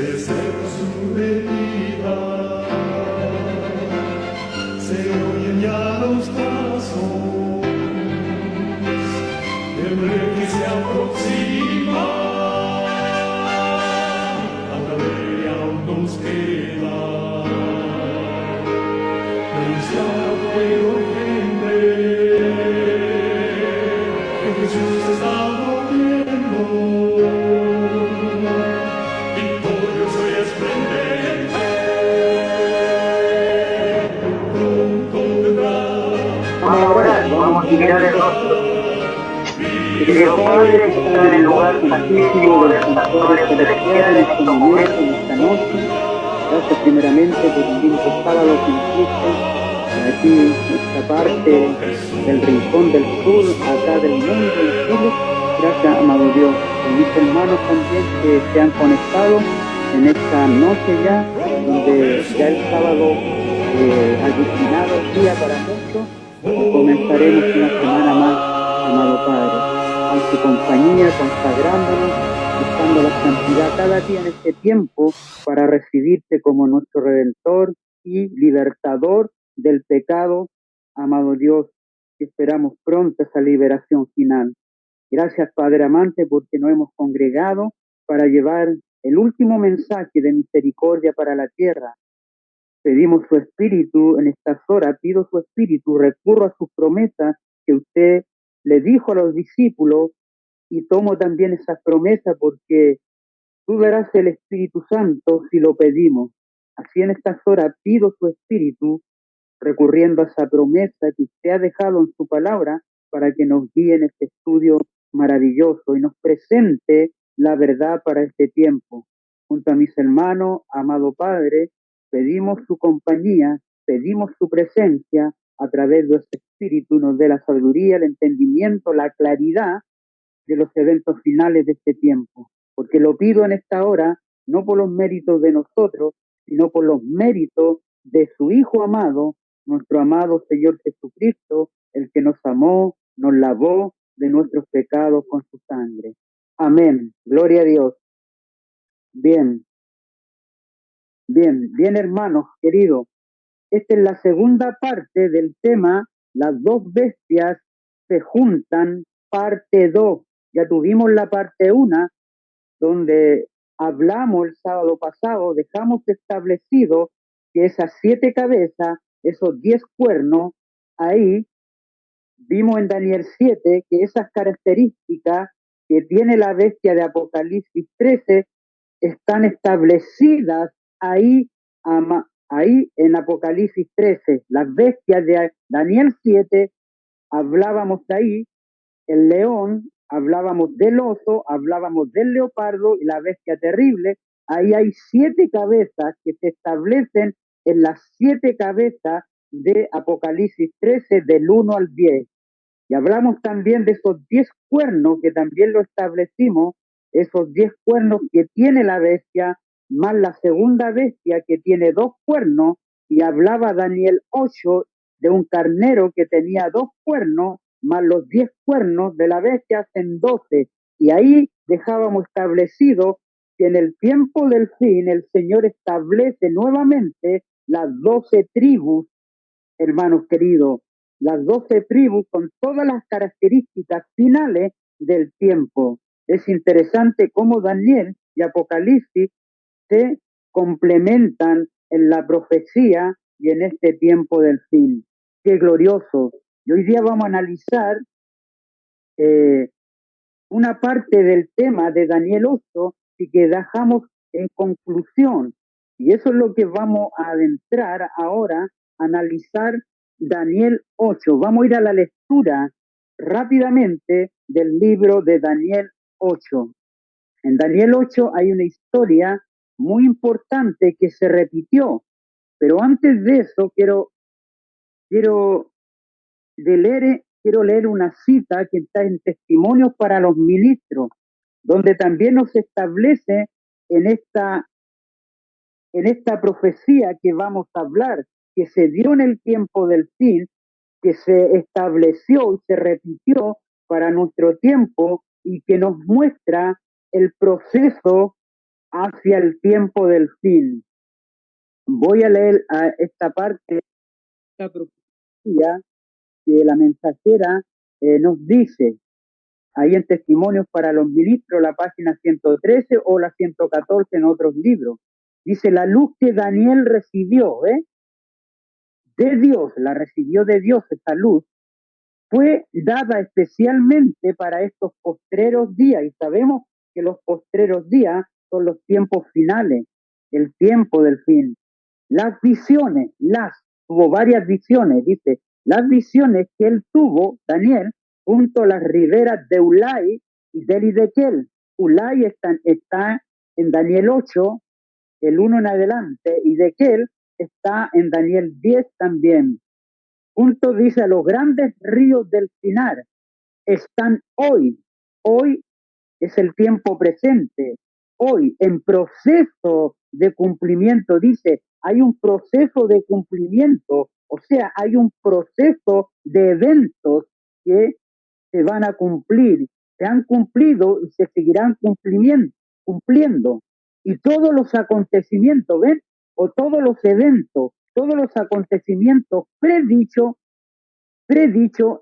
se seca su venida, se oyen ya los pasos del rey que se aproxima, a ver aún nos queda, anunciar a pueblo y gente que Jesús está volviendo. Vamos a girar el rostro. Que el Padre está en el lugar santísimo de las historias celestiales en este momento, en esta noche. Gracias primeramente por el tiempo sábado que hiciste aquí, en esta parte del rincón del sur, acá del mundo, en Chile. Gracias, amado Dios. Y mis hermanos también que se han conectado en esta noche ya, donde ya el sábado ha destinado el día para muchos. Comenzaremos una semana más, amado Padre, en su compañía, consagrándonos, buscando la santidad cada día en este tiempo para recibirte como nuestro Redentor y libertador del pecado, amado Dios, que esperamos pronto esa liberación final. Gracias, Padre amante, porque nos hemos congregado para llevar el último mensaje de misericordia para la tierra. Pedimos su espíritu en estas horas, pido su espíritu, recurro a sus promesas que usted le dijo a los discípulos y tomo también esas promesas porque tú darás el Espíritu Santo si lo pedimos. Así en estas horas pido su espíritu recurriendo a esa promesa que usted ha dejado en su palabra para que nos guíe en este estudio maravilloso y nos presente la verdad para este tiempo. Junto a mis hermanos, amado Padre, pedimos su compañía, pedimos su presencia a través de ese espíritu, nos dé la sabiduría, el entendimiento, la claridad de los eventos finales de este tiempo. Porque lo pido en esta hora, no por los méritos de nosotros, sino por los méritos de su Hijo amado, nuestro amado Señor Jesucristo, el que nos amó, nos lavó de nuestros pecados con su sangre. Amén. Gloria a Dios. Bien, hermanos, queridos. Esta es la segunda parte del tema, las dos bestias se juntan, parte 2. Ya tuvimos la parte 1, donde hablamos el sábado pasado, dejamos establecido que esas 7 cabezas, esos 10 cuernos, ahí vimos en Daniel 7 que esas características que tiene la bestia de Apocalipsis 13 están establecidas ahí, ahí en Apocalipsis 13. Las bestias de Daniel 7, hablábamos de ahí, el león, hablábamos del oso, hablábamos del leopardo y la bestia terrible. Ahí hay 7 cabezas que se establecen en las 7 cabezas de Apocalipsis 13 del 1 al 10. Y hablamos también de esos 10 cuernos que también lo establecimos, esos 10 cuernos que tiene la bestia, más la segunda bestia que tiene 2 cuernos, y hablaba Daniel 8 de un carnero que tenía 2 cuernos, más los 10 cuernos de la bestia hacen 12. Y ahí dejábamos establecido que en el tiempo del fin el Señor establece nuevamente las 12 tribus, hermanos queridos, las 12 tribus con todas las características finales del tiempo. Es interesante cómo Daniel y Apocalipsis se complementan en la profecía y en este tiempo del fin. ¡Qué glorioso! Y hoy día vamos a analizar una parte del tema de Daniel 8 y que dejamos en conclusión. Y eso es lo que vamos a adentrar ahora, a analizar Daniel 8. Vamos a ir a la lectura rápidamente del libro de Daniel 8. En Daniel 8 hay una historia muy importante que se repitió, pero antes de eso quiero leer una cita que está en Testimonios para los Ministros, donde también nos establece en esta profecía que vamos a hablar, que se dio en el tiempo del fin, que se estableció y se repitió para nuestro tiempo y que nos muestra el proceso hacia el tiempo del fin. Voy a leer a esta parte, esta profecía que la mensajera nos dice, ahí en Testimonios para los Ministros, la página 113 o la 114 en otros libros. Dice, la luz que Daniel recibió, de Dios, la recibió de Dios esa luz, fue dada especialmente para estos postreros días, y sabemos que los postreros días son los tiempos finales, el tiempo del fin. Las visiones, tuvo varias visiones, dice, las visiones que él tuvo, Daniel, junto a las riberas de Ulai y del Idequel. Ulai está en Daniel 8, el 1 en adelante, y Idequel está en Daniel 10 también. Junto dice a los grandes ríos del Sinar, están hoy es el tiempo presente, hoy en proceso de cumplimiento, dice, hay un proceso de cumplimiento, o sea, hay un proceso de eventos que se van a cumplir, se han cumplido y se seguirán cumpliendo. Y todos los acontecimientos, ¿ven? O todos los eventos, todos los acontecimientos predichos,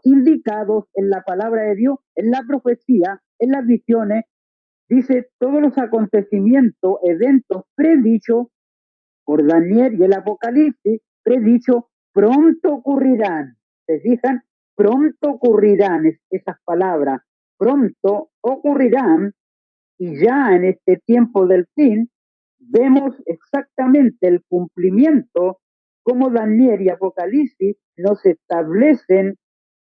indicados en la palabra de Dios, en la profecía, en las visiones, dice todos los acontecimientos, eventos predichos por Daniel y el Apocalipsis, predichos, pronto ocurrirán. ¿Se fijan? Pronto ocurrirán esas palabras, pronto ocurrirán, y ya en este tiempo del fin vemos exactamente el cumplimiento como Daniel y Apocalipsis nos establecen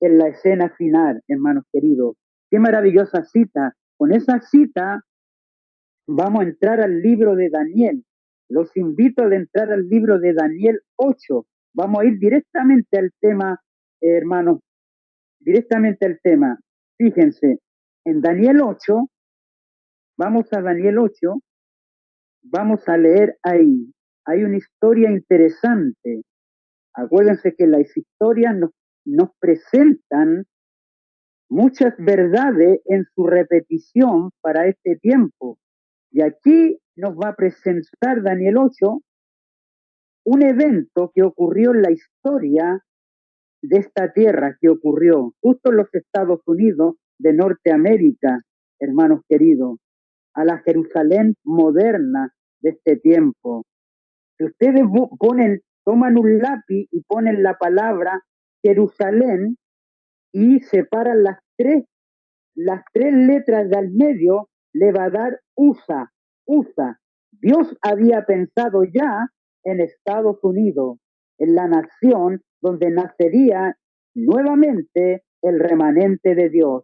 en la escena final, hermanos queridos. Qué maravillosa cita. Con esa cita vamos a entrar al libro de Daniel. Los invito a entrar al libro de Daniel 8. Vamos a ir directamente al tema, hermanos, directamente al tema. Fíjense, en Daniel 8, vamos a Daniel 8, vamos a leer ahí. Hay una historia interesante. Acuérdense que las historias nos presentan muchas verdades en su repetición para este tiempo. Y aquí nos va a presentar Daniel 8 un evento que ocurrió en la historia de esta tierra, que ocurrió justo en los Estados Unidos de Norteamérica, hermanos queridos, a la Jerusalén moderna de este tiempo. Si ustedes toman un lápiz y ponen la palabra Jerusalén y separan las tres letras del medio, le va a dar USA. Dios había pensado ya en Estados Unidos, en la nación donde nacería nuevamente el remanente de Dios.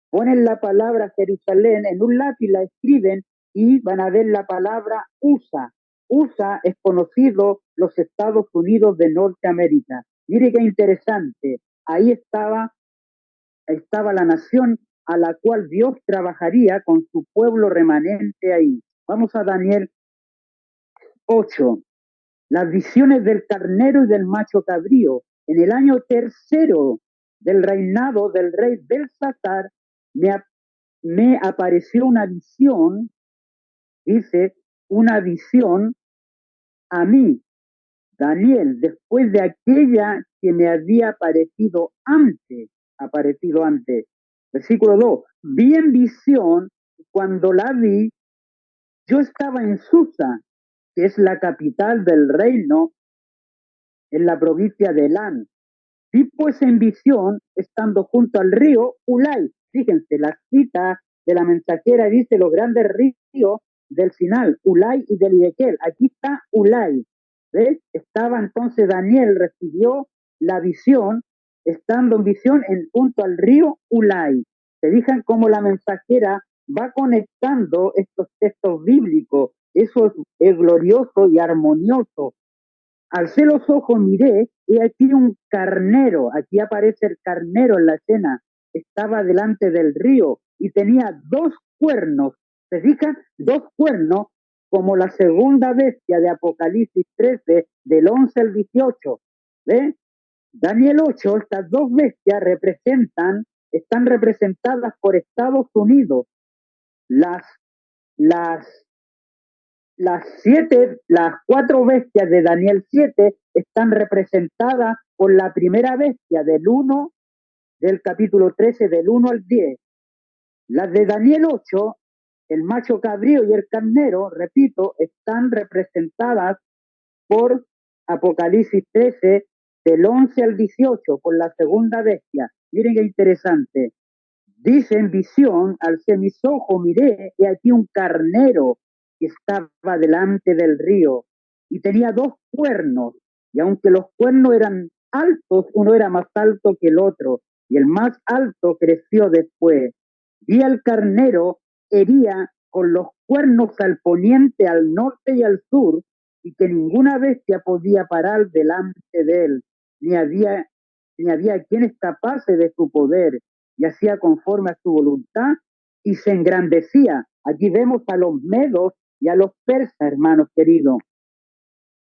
Ponen la palabra Jerusalén en un lápiz, la escriben y van a ver la palabra USA. USA es conocido los Estados Unidos de Norteamérica. Mire qué interesante. Ahí estaba la nación a la cual Dios trabajaría con su pueblo remanente ahí. Vamos a Daniel 8. Las visiones del carnero y del macho cabrío. En el año tercero del reinado del rey Belsasar me apareció una visión, dice, una visión a mí, Daniel, después de aquella que me había aparecido antes. Versículo 2. Vi en visión, cuando la vi, yo estaba en Susa, que es la capital del reino, en la provincia de Elán. Vi pues en visión, estando junto al río Ulai. Fíjense, la cita de la mensajera dice los grandes ríos del Sinal, Ulai y del Idequel. Aquí está Ulai. ¿Ves? Estaba entonces Daniel, recibió la visión, estando en visión junto al río Ulai. Se fijan cómo la mensajera va conectando estos textos bíblicos. Eso es glorioso y armonioso. Alcé los ojos, miré, y aquí un carnero, aquí aparece el carnero en la escena, estaba delante del río y tenía dos cuernos, ¿se fijan? Dos cuernos, como la segunda bestia de Apocalipsis 13, del 11 al 18, ¿ve? Daniel 8, estas dos bestias están representadas por Estados Unidos, las las cuatro bestias de Daniel 7 están representadas por la primera bestia del capítulo 13, del 1 al 10. Las de Daniel 8, el macho cabrío y el carnero, repito, están representadas por Apocalipsis 13, del 11 al 18, por la segunda bestia. Miren qué interesante. Dice en visión, alcé mis ojos, miré, y aquí un carnero que estaba delante del río y tenía dos cuernos, y aunque los cuernos eran altos, uno era más alto que el otro, y el más alto creció después. Vi al carnero, hería con los cuernos al poniente, al norte y al sur, y que ninguna bestia podía parar delante de él, ni había, ni había quien escapase de su poder, y hacía conforme a su voluntad y se engrandecía. Aquí vemos a los medos y a los persas, hermanos queridos.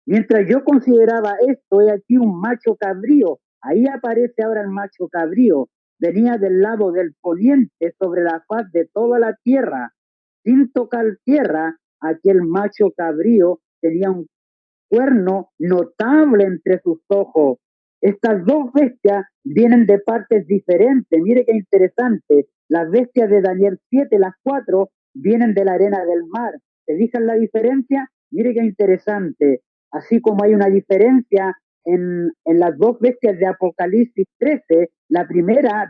Mientras yo consideraba esto, he aquí un macho cabrío. Ahí aparece ahora el macho cabrío. Venía del lado del poniente sobre la faz de toda la tierra. Sin tocar tierra, aquel macho cabrío tenía un cuerno notable entre sus ojos. Estas dos bestias vienen de partes diferentes. Mire qué interesante. Las bestias de Daniel 7, las cuatro, vienen de la arena del mar. ¿Se fijan la diferencia? Mire qué interesante. Así como hay una diferencia en las dos bestias de Apocalipsis 13, la primera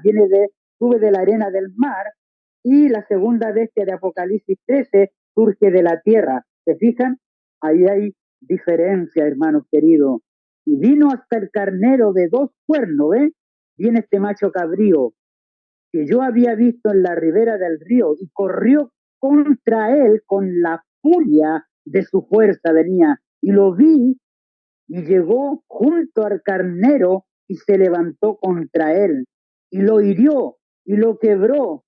sube de la arena del mar y la segunda bestia de Apocalipsis 13 surge de la tierra. ¿Se fijan? Ahí hay diferencia, hermanos queridos. Y vino hasta el carnero de dos cuernos, ¿eh? Viene este macho cabrío que yo había visto en la ribera del río y corrió contra él con la furia de su fuerza venía. Y lo vi y llegó junto al carnero y se levantó contra él y lo hirió y lo quebró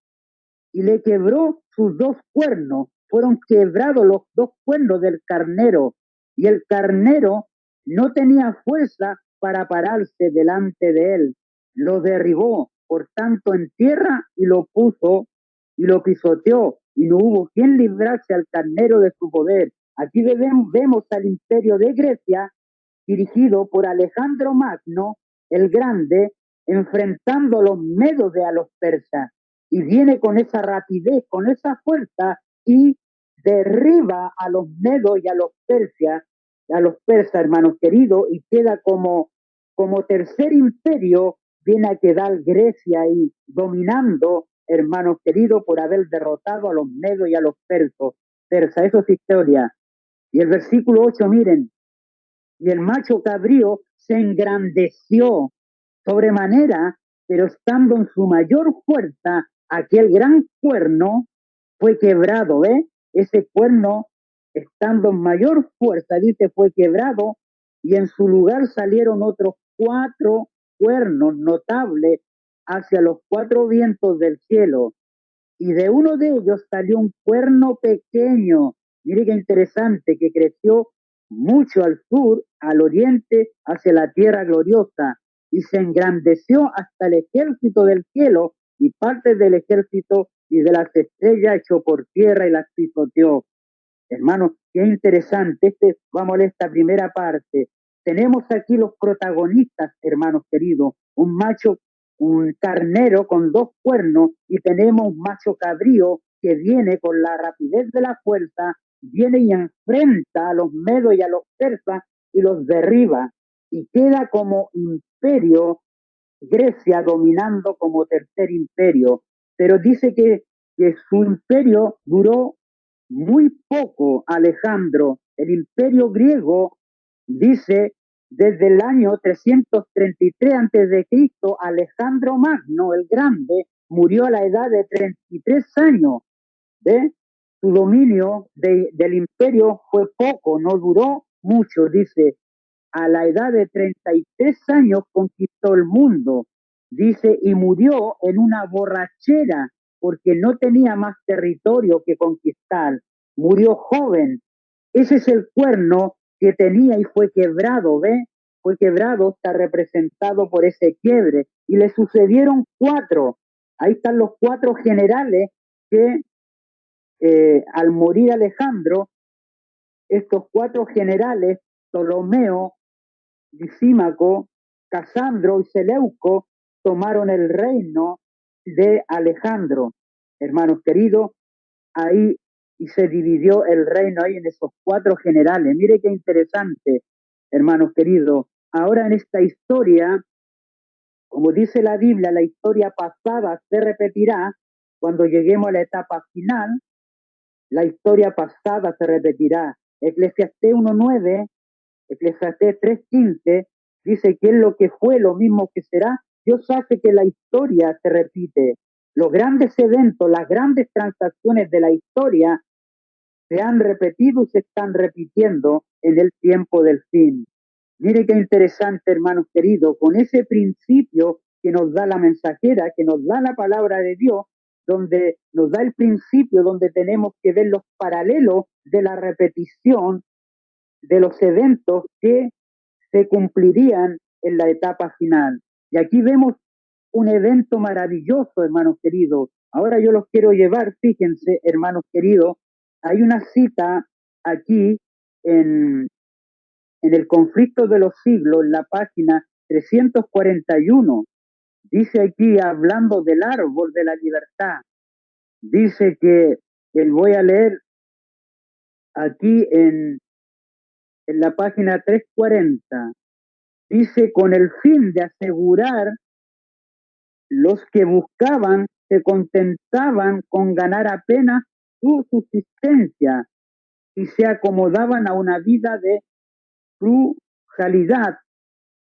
y le quebró sus dos cuernos. Fueron quebrados los dos cuernos del carnero y el carnero no tenía fuerza para pararse delante de él. Lo derribó, por tanto, en tierra y lo puso y lo pisoteó y no hubo quien librase al carnero de su poder. Aquí vemos al imperio de Grecia dirigido por Alejandro Magno, el Grande, enfrentando a los medos de a los persas. Y viene con esa rapidez, con esa fuerza, y derriba a los medos y a los persas, hermanos queridos, y queda como tercer imperio, viene a quedar Grecia ahí, dominando, hermanos queridos, por haber derrotado a los medos y a los persas. Eso es historia. Y el versículo 8, miren, y el macho cabrío se engrandeció sobremanera, pero estando en su mayor fuerza, aquel gran cuerno fue quebrado, ¿ves? Ese cuerno, estando en mayor fuerza, dice, fue quebrado, y en su lugar salieron otros cuatro cuernos notables hacia los cuatro vientos del cielo, y de uno de ellos salió un cuerno pequeño, mire qué interesante, que creció mucho al sur, al oriente, hacia la tierra gloriosa, y se engrandeció hasta el ejército del cielo y parte del ejército y de las estrellas echó por tierra y las pisoteó. Hermanos, qué interesante. Vamos a ver esta primera parte. Tenemos aquí los protagonistas, hermanos queridos. Un macho, un carnero con dos cuernos y tenemos un macho cabrío que viene con la rapidez de la fuerza, viene y enfrenta a los medos y a los persas y los derriba. Y queda como imperio Grecia dominando como tercer imperio. Pero dice que su imperio duró muy poco, Alejandro. El imperio griego dice desde el año 333 antes de Cristo, Alejandro Magno, el Grande, murió a la edad de 33 años. ¿Ve? Su dominio del imperio fue poco, no duró mucho, dice. A la edad de 33 años conquistó el mundo, dice, y murió en una borrachera porque no tenía más territorio que conquistar. Murió joven. Ese es el cuerno que tenía y fue quebrado, ¿ve? Fue quebrado, está representado por ese quiebre. Y le sucedieron cuatro. Ahí están los cuatro generales que al morir Alejandro estos cuatro generales, Ptolomeo, Lisímaco, Casandro y Seleuco, tomaron el reino de Alejandro. Hermanos queridos, ahí y se dividió el reino ahí en esos cuatro generales. Mire qué interesante, hermanos queridos. Ahora en esta historia, como dice la Biblia, la historia pasada se repetirá cuando lleguemos a la etapa final. La historia pasada se repetirá. Eclesiastés 1:9, Eclesiastés 3:15 dice que es lo que fue, lo mismo que será. Dios hace que la historia se repite. Los grandes eventos, las grandes transacciones de la historia se han repetido y se están repitiendo en el tiempo del fin. Mire qué interesante, hermanos queridos, con ese principio que nos da la mensajera, que nos da la palabra de Dios, donde nos da el principio, donde tenemos que ver los paralelos de la repetición de los eventos que se cumplirían en la etapa final. Y aquí vemos un evento maravilloso, hermanos queridos. Ahora yo los quiero llevar, fíjense, hermanos queridos, hay una cita aquí en, en el conflicto de los siglos, en la página 341. Dice aquí, hablando del árbol de la libertad, dice que, voy a leer aquí en la página 340, dice, con el fin de asegurar los que buscaban se contentaban con ganar apenas su subsistencia y se acomodaban a una vida de frugalidad,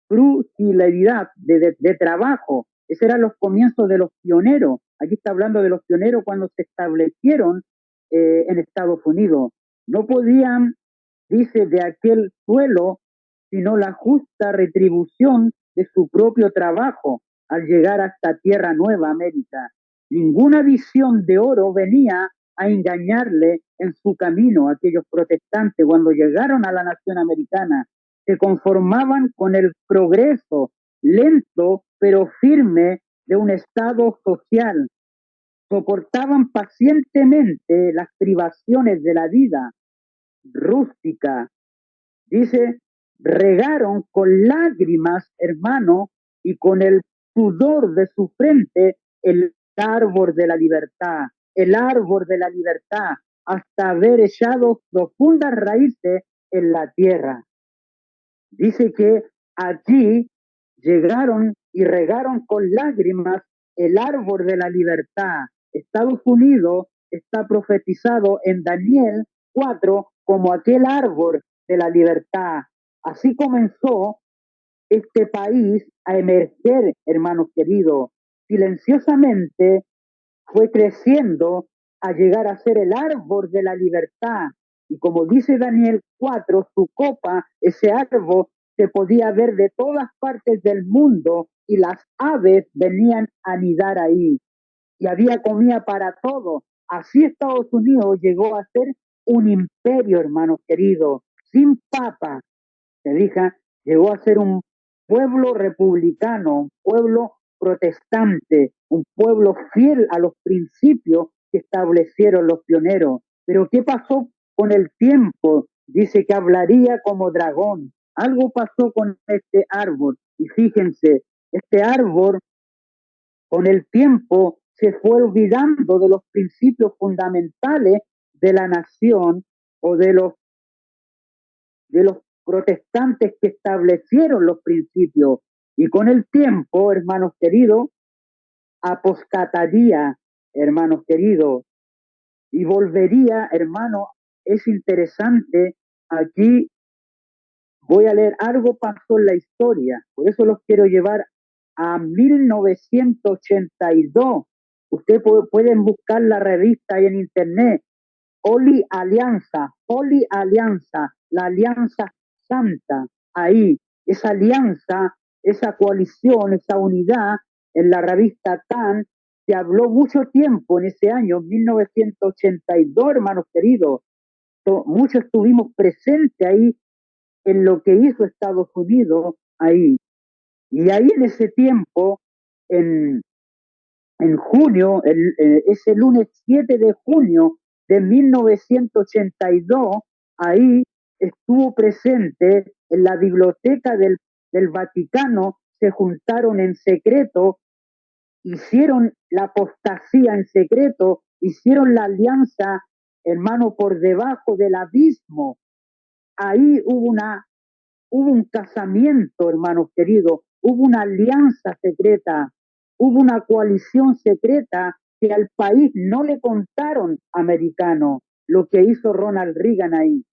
frugalidad de trabajo. Esos eran los comienzos de los pioneros. Aquí está hablando de los pioneros cuando se establecieron en Estados Unidos. No podían, dice, de aquel suelo, sino la justa retribución de su propio trabajo al llegar a esta tierra nueva, América. Ninguna visión de oro venía a engañarle en su camino a aquellos protestantes cuando llegaron a la nación americana. Se conformaban con el progreso lento pero firme de un estado social. Soportaban pacientemente las privaciones de la vida rústica. Dice, regaron con lágrimas, hermano, y con el sudor de su frente el árbol de la libertad, el árbol de la libertad, hasta haber echado profundas raíces en la tierra. Dice que allí llegaron y regaron con lágrimas el árbol de la libertad. Estados Unidos está profetizado en Daniel 4 como aquel árbol de la libertad. Así comenzó este país a emerger, hermanos queridos. Silenciosamente fue creciendo a llegar a ser el árbol de la libertad. Y como dice Daniel 4, su copa, ese árbol, se podía ver de todas partes del mundo y las aves venían a anidar ahí. Y había comida para todos. Así Estados Unidos llegó a ser un imperio, hermanos queridos, sin papa, se diga, llegó a ser un pueblo republicano, un pueblo protestante, un pueblo fiel a los principios que establecieron los pioneros. Pero ¿qué pasó con el tiempo? Dice que hablaría como dragón. Algo pasó con este árbol. Y fíjense, este árbol con el tiempo se fue olvidando de los principios fundamentales de la nación o de los protestantes que establecieron los principios. Y con el tiempo, hermanos queridos, aposcataría, hermanos queridos, y volvería, hermano, es interesante, aquí voy a leer, algo pasó en la historia, por eso los quiero llevar a 1982. Ustedes pueden buscar la revista ahí en internet, Holy Alianza, la Alianza Santa, ahí, esa alianza, esa coalición, esa unidad, en la revista TAN, se habló mucho tiempo en ese año, 1982, hermanos queridos. Muchos estuvimos presentes ahí en lo que hizo Estados Unidos ahí. Y ahí en ese tiempo, en, en junio, ese lunes 7 de junio de 1982, ahí estuvo presente en la biblioteca del Vaticano, se juntaron en secreto, hicieron la apostasía en secreto, hicieron la alianza, hermano, por debajo del abismo. Ahí hubo un casamiento, hermanos queridos, hubo una alianza secreta, hubo una coalición secreta que al país no le contaron americano lo que hizo Ronald Reagan ahí.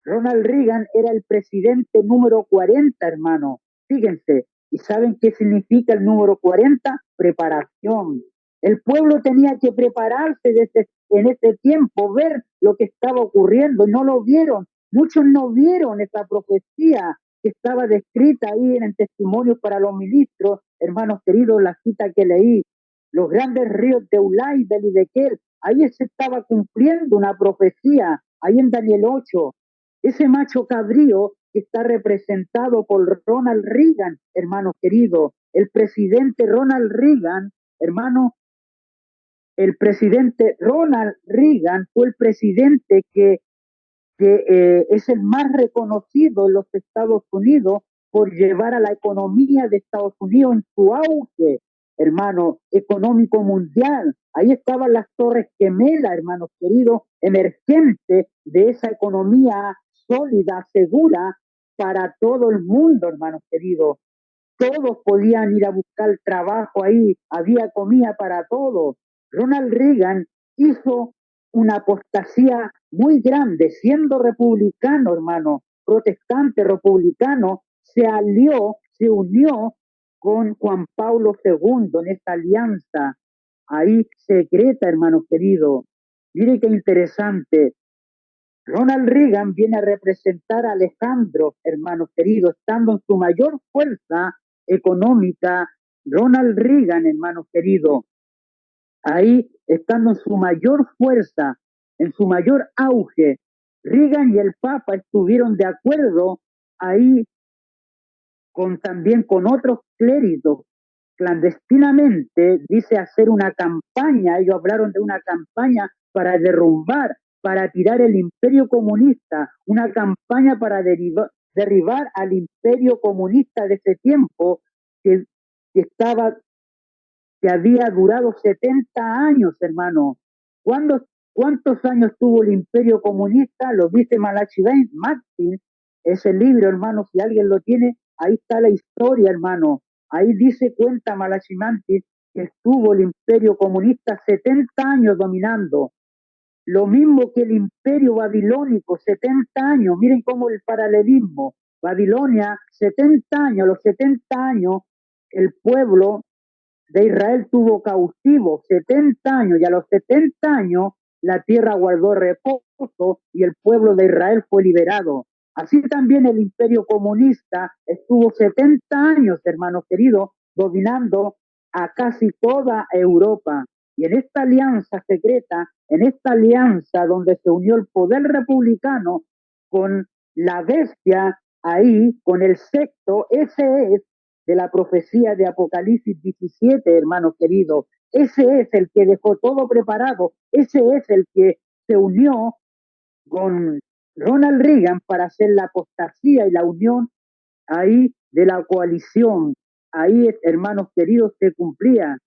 Ronald Reagan era el presidente número 40, hermano. Fíjense, ¿y saben qué significa el número 40? Preparación. El pueblo tenía que prepararse en ese tiempo, ver lo que estaba ocurriendo, y no lo vieron. Muchos no vieron esa profecía que estaba descrita ahí en el testimonio para los ministros, hermanos queridos, la cita que leí, los grandes ríos de Ulai, de Lidequel, ahí se estaba cumpliendo una profecía, ahí en Daniel 8, ese macho cabrío que está representado por Ronald Reagan, hermanos queridos, el presidente Ronald Reagan, hermano, el presidente Ronald Reagan fue el presidente que es el más reconocido en los Estados Unidos por llevar a la economía de Estados Unidos en su auge, hermano, económico mundial. Ahí estaban las torres gemelas, hermanos queridos, emergentes de esa economía sólida, segura para todo el mundo, hermanos queridos. Todos podían ir a buscar trabajo ahí, había comida para todos. Ronald Reagan hizo una apostasía muy grande, siendo republicano, hermano, protestante republicano, se alió, se unió con Juan Pablo II en esta alianza, ahí secreta, hermanos queridos. Mire qué interesante. Ronald Reagan viene a representar a Alejandro, hermanos queridos, estando en su mayor fuerza económica. Ronald Reagan, hermanos queridos, ahí estando en su mayor fuerza, en su mayor auge, Reagan y el Papa estuvieron de acuerdo ahí también con otros clérigos, clandestinamente, dice hacer una campaña, ellos hablaron de una campaña para derrumbar, para tirar el imperio comunista, una campaña para derribar al imperio comunista de ese tiempo que, que estaba que había durado 70 años, hermano. ¿Cuántos años tuvo el imperio comunista? Lo dice Malachi Martin, ese libro, hermano, si alguien lo tiene, ahí está la historia, hermano. Ahí dice, cuenta Malachi Martin, que estuvo el imperio comunista 70 años dominando. Lo mismo que el imperio babilónico, 70 años. Miren cómo el paralelismo. Babilonia, 70 años, a los 70 años, el pueblo de Israel tuvo cautivo 70 años y a los 70 años la tierra guardó reposo y el pueblo de Israel fue liberado. Así también el imperio comunista estuvo 70 años, hermanos queridos, dominando a casi toda Europa. Y en esta alianza secreta, en esta alianza donde se unió el poder republicano con la bestia, ahí, con el sexto, ese es de la profecía de Apocalipsis 17, hermanos queridos. Ese es el que dejó todo preparado, ese es el que se unió con Ronald Reagan para hacer la apostasía y la unión ahí de la coalición. Ahí, hermanos queridos, se cumplía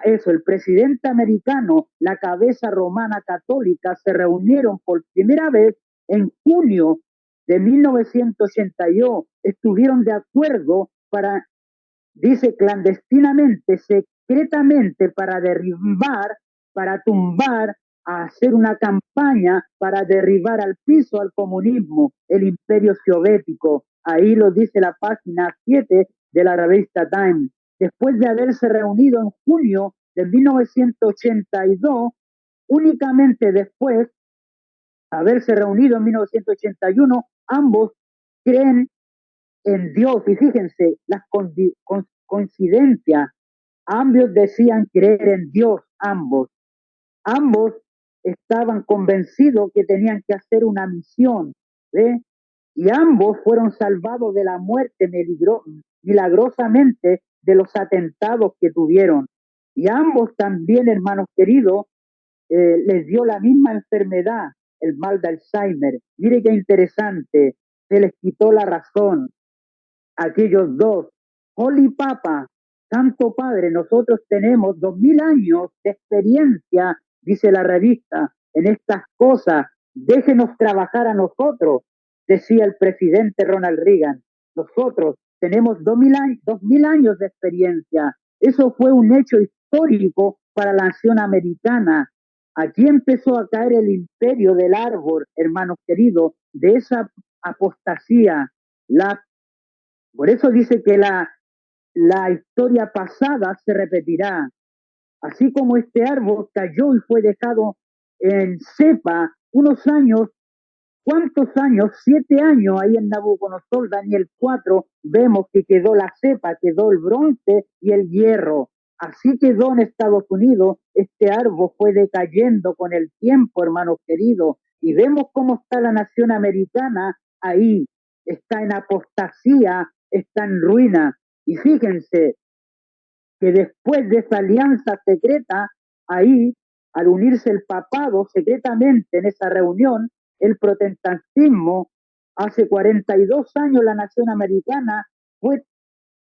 eso. El presidente americano, la cabeza romana católica, se reunieron por primera vez en junio de 1982. Estuvieron de acuerdo para, dice, clandestinamente, secretamente, para derribar, para tumbar, a hacer una campaña para derribar al piso al comunismo, el imperio soviético. Ahí lo dice la página 7 de la revista Time. Después de haberse reunido en junio de 1982, únicamente después de haberse reunido en 1981, ambos creen en Dios. Y fíjense, las coincidencias, ambos decían creer en Dios, ambos estaban convencidos que tenían que hacer una misión, ¿ve? Y ambos fueron salvados de la muerte milagrosamente de los atentados que tuvieron. Y ambos también, hermanos queridos, les dio la misma enfermedad. el mal de Alzheimer. Mire qué interesante, se les quitó la razón a aquellos dos. Holy Papa, Santo Padre, nosotros tenemos 2000 años de experiencia, dice la revista, en estas cosas. Déjenos trabajar a nosotros, decía el presidente Ronald Reagan. Nosotros tenemos 2000 años de experiencia. Eso fue un hecho histórico para la nación americana. Aquí empezó a caer el imperio del árbol, hermanos queridos, de esa apostasía. Por eso dice que la historia pasada se repetirá. Así como este árbol cayó y fue dejado en cepa unos años. ¿Cuántos años? 7 años ahí en Nabucodonosor, Daniel 4, vemos que quedó la cepa, quedó el bronce y el hierro. Así quedó en Estados Unidos, este árbol fue decayendo con el tiempo, hermanos queridos, y vemos cómo está la nación americana ahí, está en apostasía, está en ruina. Y fíjense que después de esa alianza secreta, ahí, al unirse el papado secretamente en esa reunión, el protestantismo, hace 42 años la nación americana fue,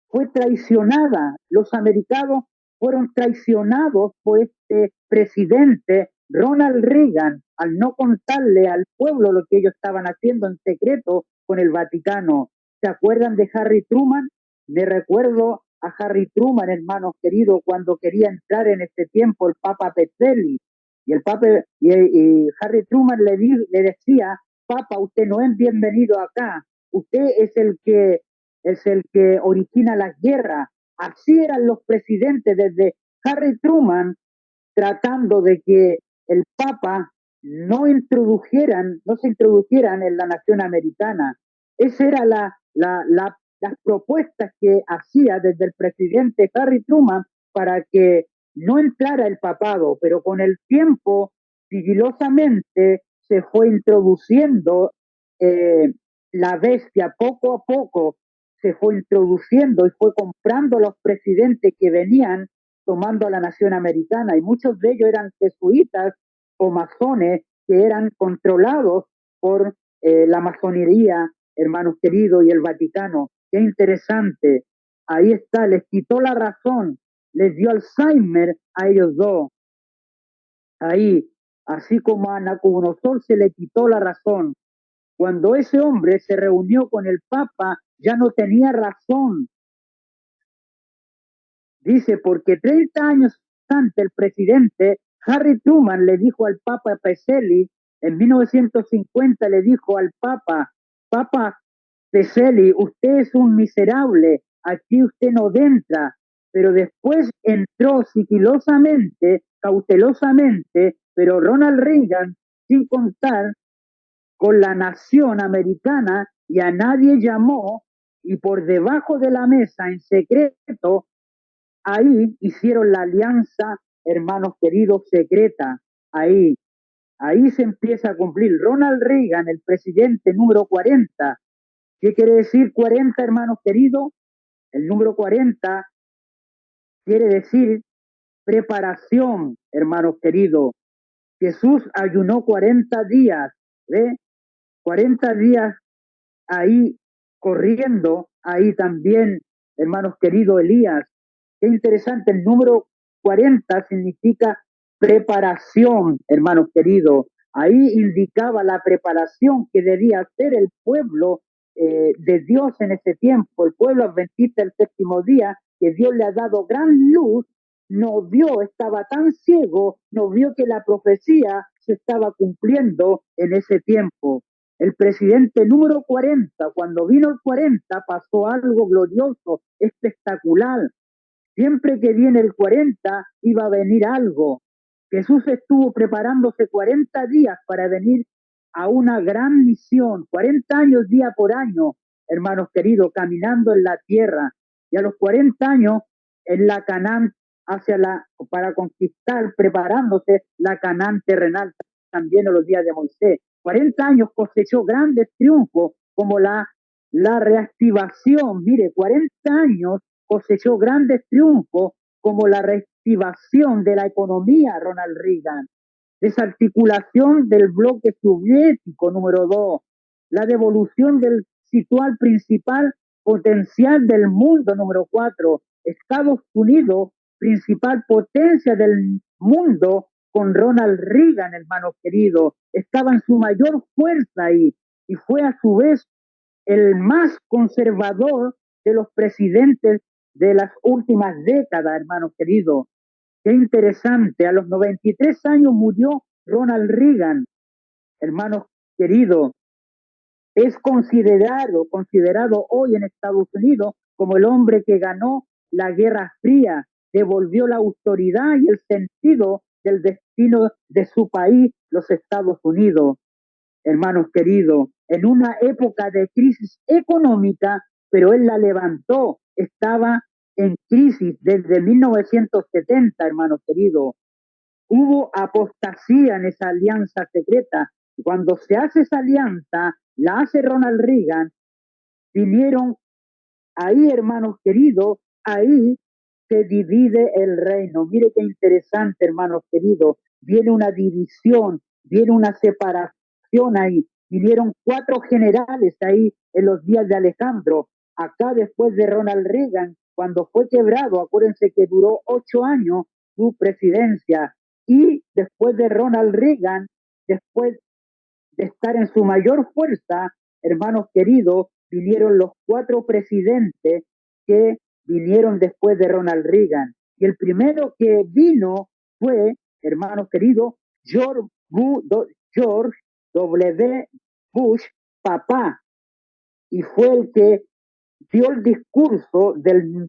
fue traicionada. Los americanos fueron traicionados por este presidente Ronald Reagan al no contarle al pueblo lo que ellos estaban haciendo en secreto con el Vaticano. ¿Se acuerdan de Harry Truman? Me recuerdo a Harry Truman, hermanos queridos, cuando quería entrar en este tiempo el Papa Petrelli. Y Harry Truman le decía: Papa, usted no es bienvenido acá, usted es el que origina las guerras. Así eran los presidentes desde Harry Truman, tratando de que el Papa no se introdujeran en la nación americana. Esa era las propuestas que hacía desde el presidente Harry Truman para que no entrara el papado, pero con el tiempo, sigilosamente, se fue introduciendo eh, la bestia poco a poco, se fue introduciendo y fue comprando los presidentes que venían tomando a la nación americana, y muchos de ellos eran jesuitas o masones que eran controlados por la masonería, hermanos queridos, y el Vaticano. Qué interesante. Ahí está, les quitó la razón, les dio Alzheimer a ellos dos. Ahí, así como a Nabucodonosor se le quitó la razón. Cuando ese hombre se reunió con el Papa, ya no tenía razón. Dice, porque 30 años antes el presidente Harry Truman le dijo al Papa Peselli, en 1950 le dijo al Papa Peselli, usted es un miserable, aquí usted no entra, pero después entró sigilosamente, cautelosamente, pero Ronald Reagan, sin contar con la nación americana, y a nadie llamó, y por debajo de la mesa, en secreto, ahí hicieron la alianza, hermanos queridos, secreta. Ahí se empieza a cumplir. Ronald Reagan, el presidente número 40. ¿Qué quiere decir 40, hermanos queridos? El número 40 quiere decir preparación, hermanos queridos. Jesús ayunó 40 días, ¿ve? 40 días ahí corriendo, ahí también, hermanos queridos, Elías. Qué interesante, el número 40 significa preparación, hermanos queridos. Ahí indicaba la preparación que debía hacer el pueblo de Dios en ese tiempo, el pueblo adventista del séptimo día, que Dios le ha dado gran luz, no vio, estaba tan ciego, no vio que la profecía se estaba cumpliendo en ese tiempo. El presidente número 40, cuando vino el 40, pasó algo glorioso, espectacular. Siempre que viene el 40, iba a venir algo. Jesús estuvo preparándose 40 días para venir a una gran misión, 40 años día por año, hermanos queridos, caminando en la tierra. Y a los 40 años, en la Canaán, para conquistar, preparándose la Canaán terrenal, también en los días de Moisés. 40 años cosechó grandes triunfos, como la reactivación. Mire, 40 años cosechó grandes triunfos, como la reactivación de la economía, Ronald Reagan. desarticulación del bloque soviético, número 2, la devolución del situal principal potencial del mundo, número 4, Estados Unidos, principal potencia del mundo, con Ronald Reagan, hermanos queridos, estaba en su mayor fuerza ahí y fue a su vez el más conservador de los presidentes de las últimas décadas, hermanos queridos. Qué interesante, a los 93 años murió Ronald Reagan, hermanos queridos. Es considerado hoy en Estados Unidos como el hombre que ganó la Guerra Fría, devolvió la autoridad y el sentido del destino de su país, los Estados Unidos, hermanos queridos, en una época de crisis económica, pero él la levantó, estaba en crisis desde 1970, hermanos queridos. Hubo apostasía en esa alianza secreta. Cuando se hace esa alianza, la hace Ronald Reagan, vinieron ahí, hermanos queridos, ahí se divide el reino. Mire qué interesante, hermanos queridos. Viene una división, viene una separación ahí. Vinieron 4 generales ahí en los días de Alejandro. Acá después de Ronald Reagan, cuando fue quebrado, acuérdense que duró 8 años su presidencia. Y después de Ronald Reagan, después de estar en su mayor fuerza, hermanos queridos, vinieron los 4 presidentes que vinieron después de Ronald Reagan. Y el primero que vino fue, hermanos queridos, George W. Bush, papá, y fue el que dio el discurso del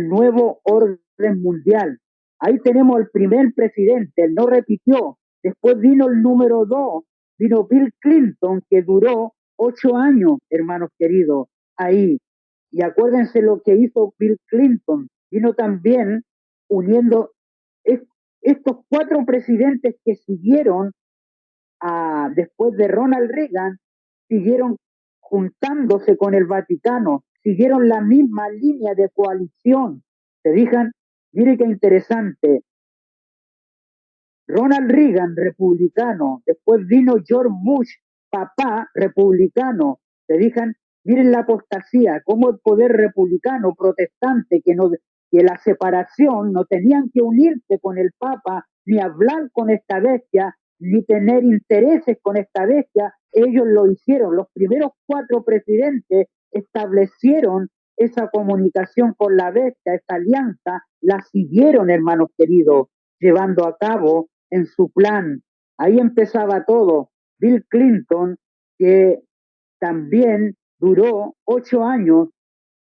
nuevo orden mundial. Ahí tenemos el primer presidente, él no repitió. Después vino el número 2, vino Bill Clinton, que duró 8 años, hermanos queridos, ahí. Y acuérdense lo que hizo Bill Clinton. Vino también uniendo estos 4 presidentes que siguieron después de Ronald Reagan, siguieron juntándose con el Vaticano, siguieron la misma línea de coalición. ¿Se fijan? Mire qué interesante. Ronald Reagan, republicano, después vino George Bush, papá, republicano. ¿Se fijan? Miren la apostasía, cómo el poder republicano, protestante, que la separación, no tenían que unirse con el Papa, ni hablar con esta bestia, ni tener intereses con esta bestia, ellos lo hicieron. Los primeros 4 presidentes establecieron esa comunicación con la bestia, esa alianza, la siguieron, hermanos queridos, llevando a cabo en su plan. Ahí empezaba todo. Bill Clinton, que también duró 8 años,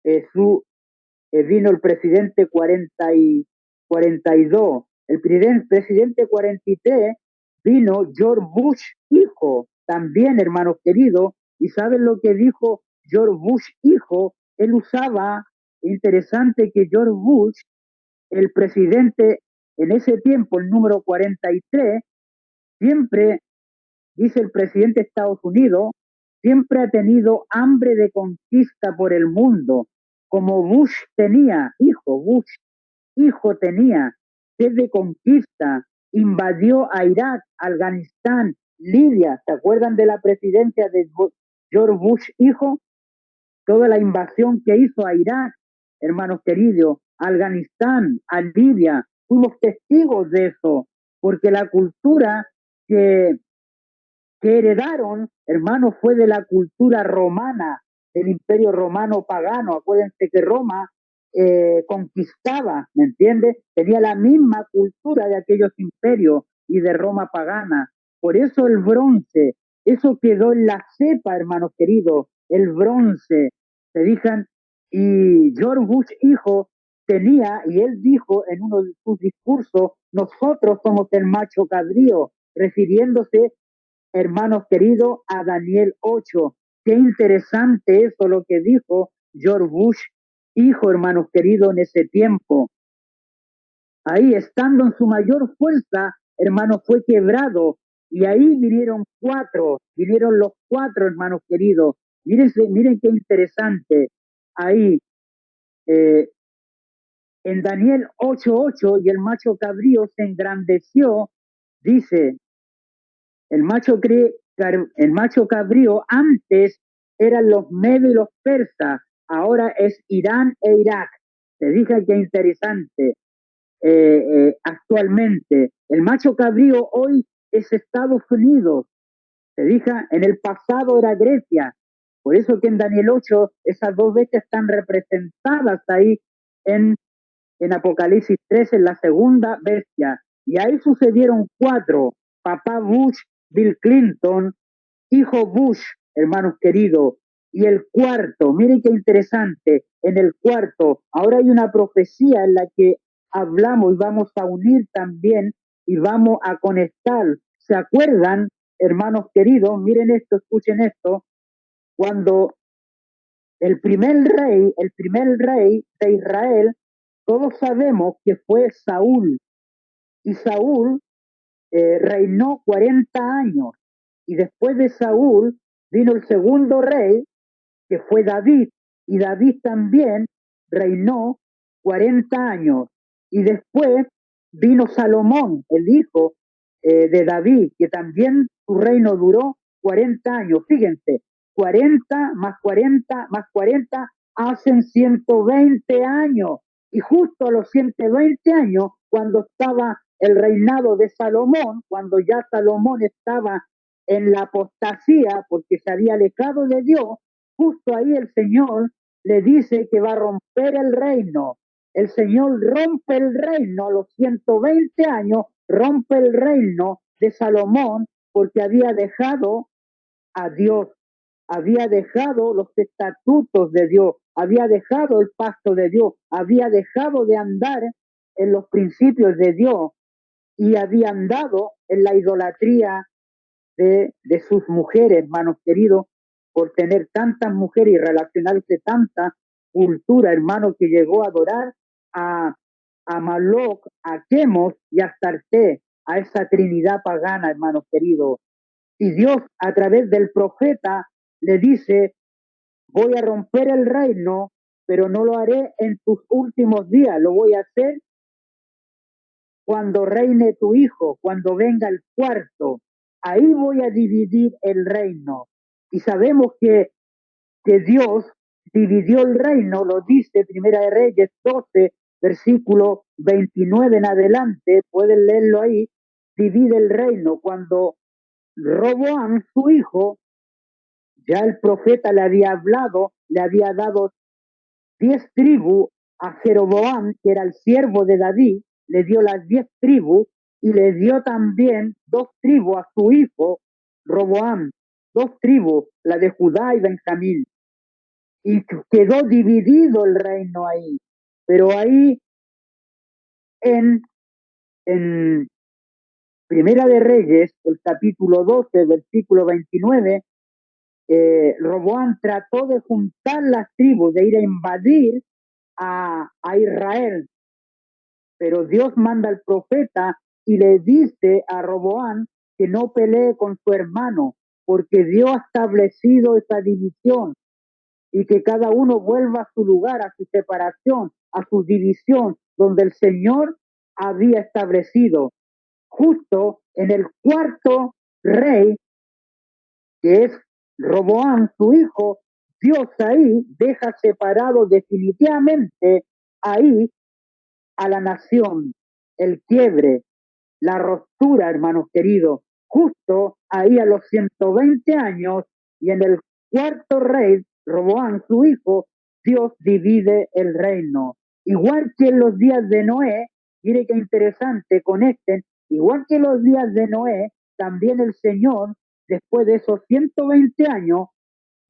vino el presidente 42. El presidente 43 vino George Bush, hijo, también, hermanos queridos. ¿Y saben lo que dijo George Bush, hijo? Él usaba, interesante que George Bush, el presidente en ese tiempo, el número 43, siempre, dice el presidente de Estados Unidos, siempre ha tenido hambre de conquista por el mundo, como Bush tenía, hijo tenía sed de conquista, invadió a Irak, Afganistán, Libia. ¿Se acuerdan de la presidencia de George Bush, hijo? Toda la invasión que hizo a Irak, hermanos queridos, a Afganistán, a Libia, fuimos testigos de eso, porque la cultura que, que heredaron, hermanos, fue de la cultura romana, del imperio romano pagano. Acuérdense que Roma conquistaba, ¿me entiendes? Tenía la misma cultura de aquellos imperios y de Roma pagana. Por eso el bronce, eso quedó en la cepa, hermanos queridos, el bronce, se dijan. Y George Bush, hijo, tenía, y él dijo en uno de sus discursos, nosotros somos el macho cabrío, refiriéndose, hermanos queridos, a Daniel 8. Qué interesante eso lo que dijo George Bush, hijo, hermanos queridos, en ese tiempo. Ahí, estando en su mayor fuerza, hermanos, fue quebrado. Y ahí vinieron los 4, hermanos queridos. Miren qué interesante. Ahí, eh, en Daniel 8:8, y el macho cabrío se engrandeció, dice, El macho cabrío antes eran los medos y los persas, ahora es Irán e Irak. Se dice que interesante. Actualmente, el macho cabrío hoy es Estados Unidos. Se dice, en el pasado era Grecia. Por eso que en Daniel 8 esas dos bestias están representadas ahí en, en Apocalipsis 3 en la segunda bestia. Y ahí sucedieron cuatro: papá Bush, Bill Clinton, hijo Bush, hermanos queridos. Y el cuarto, miren qué interesante, en el cuarto, ahora hay una profecía en la que hablamos y vamos a unir también y vamos a conectar. ¿Se acuerdan, hermanos queridos? Miren esto, escuchen esto. Cuando el primer rey de Israel, todos sabemos que fue Saúl. Y Saúl reinó 40 años. Y después de Saúl vino el segundo rey, que fue David. Y David también reinó 40 años. Y después vino Salomón, el hijo de David, que también su reino duró 40 años. Fíjense, 40 más 40 más 40 hacen 120 años. Y justo a los 120 años, cuando estaba el reinado de Salomón, cuando ya Salomón estaba en la apostasía porque se había alejado de Dios, justo ahí el Señor le dice que va a romper el reino. El Señor rompe el reino a los 120 años, rompe el reino de Salomón porque había dejado a Dios, había dejado los estatutos de Dios, había dejado el pacto de Dios, había dejado de andar en los principios de Dios y había andado en la idolatría de sus mujeres, hermanos queridos, por tener tantas mujeres y relacionarse tanta cultura, hermano, que llegó a adorar a, a Maloc, a Chemos y a Astarte, a esa trinidad pagana, hermanos queridos. Y Dios, a través del profeta, le dice: voy a romper el reino, pero no lo haré en tus últimos días, lo voy a hacer cuando reine tu hijo, cuando venga el cuarto. Ahí voy a dividir el reino. Y sabemos que Dios dividió el reino, lo dice Primera de Reyes 12, versículo 29 en adelante, pueden leerlo ahí. Divide el reino cuando Roboam, su hijo, ya el profeta le había hablado, le había dado 10 tribus a Jeroboam, que era el siervo de David, le dio las 10 tribus y le dio también 2 tribus a su hijo Roboam, 2 tribus, la de Judá y Benjamín. Y quedó dividido el reino ahí. Pero ahí en, en Primera de Reyes, el capítulo 12, versículo 29, Roboam trató de juntar las tribus, de ir a invadir a Israel. Pero Dios manda al profeta y le dice a Roboam que no pelee con su hermano, porque Dios ha establecido esa división y que cada uno vuelva a su lugar, a su separación, a su división, donde el Señor había establecido. Justo en el cuarto rey, que es Roboam, su hijo, Dios ahí deja separado definitivamente ahí a la nación, el quiebre, la ruptura, hermanos queridos, justo ahí a los 120 años, y en el cuarto rey, Roboam, su hijo, Dios divide el reino. Igual que en los días de Noé, mire qué interesante, conecten, igual que en los días de Noé, también el Señor, después de esos 120 años,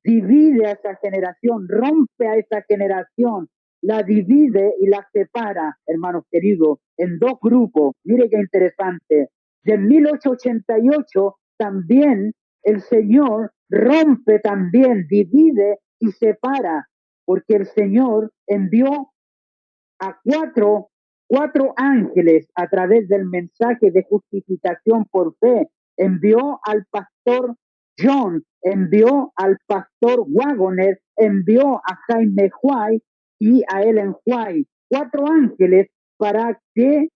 divide a esa generación, rompe a esa generación, la divide y la separa, hermanos queridos, en 2 grupos. Mire qué interesante. De 1888 también el Señor rompe también, divide y separa, porque el Señor envió a cuatro ángeles a través del mensaje de justificación por fe. Envió al pastor John, envió al pastor Wagoner, envió a Jaime Huay y a Ellen White. 4 ángeles para que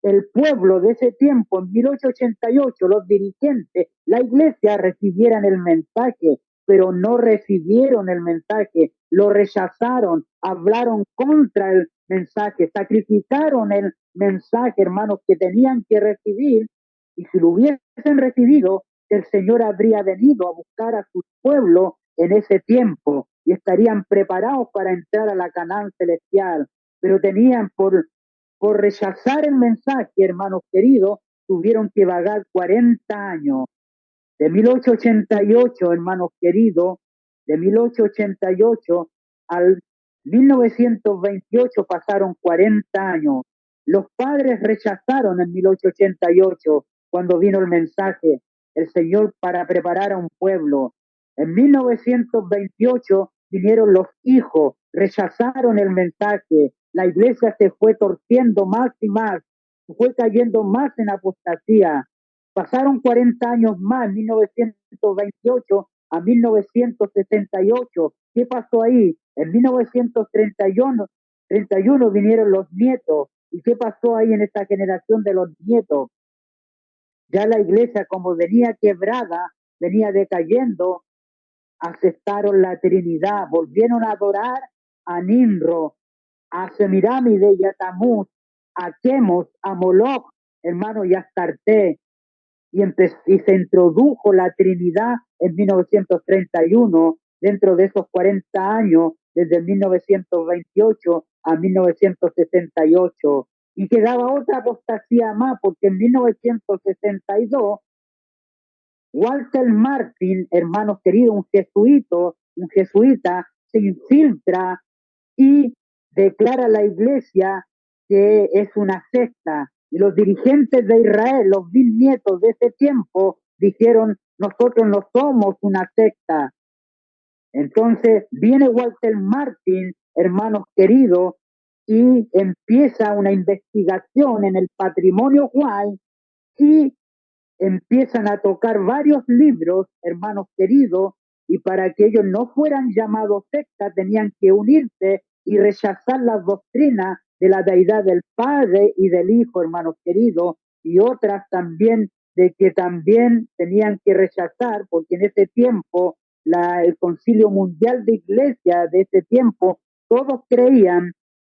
el pueblo de ese tiempo, en 1888, los dirigentes, la iglesia recibieran el mensaje, pero no recibieron el mensaje, lo rechazaron, hablaron contra el mensaje, sacrificaron el mensaje, hermanos, que tenían que recibir, y si lo hubiesen recibido, el Señor habría venido a buscar a su pueblo en ese tiempo y estarían preparados para entrar a la Canaán celestial, pero tenían por rechazar el mensaje, hermanos queridos, tuvieron que vagar 40 años. De 1888, hermanos queridos, de 1888 al 1928 pasaron 40 años. Los padres rechazaron en 1888 cuando vino el mensaje, el Señor para preparar a un pueblo. En 1928 vinieron los hijos, rechazaron el mensaje. La iglesia se fue torciendo más y más, fue cayendo más en apostasía. Pasaron 40 años más, 1928 a 1968. ¿Qué pasó ahí? En 1931 vinieron los nietos. ¿Y qué pasó ahí en esta generación de los nietos? Ya la iglesia, como venía quebrada, venía decayendo, aceptaron la Trinidad, volvieron a adorar a Nimro, a Semiramide y a Tamuz, a Chemos, a Moloch, hermano, y a Astarte. Y se introdujo la Trinidad en 1931, dentro de esos 40 años, desde 1928 a 1968. Y quedaba otra apostasía más, porque en 1962 Walter Martin, hermanos queridos, un jesuita, se infiltra y declara a la iglesia que es una secta. Y los dirigentes de Israel, los bisnietos de ese tiempo, dijeron, nosotros no somos una secta. Entonces viene Walter Martin, hermanos queridos, y empieza una investigación en el patrimonio White y empiezan a tocar varios libros, hermanos queridos, y para que ellos no fueran llamados sectas tenían que unirse y rechazar las doctrinas de la deidad del Padre y del Hijo, hermanos queridos, y otras también de que también tenían que rechazar, porque en ese tiempo el Concilio Mundial de Iglesia de ese tiempo, todos creían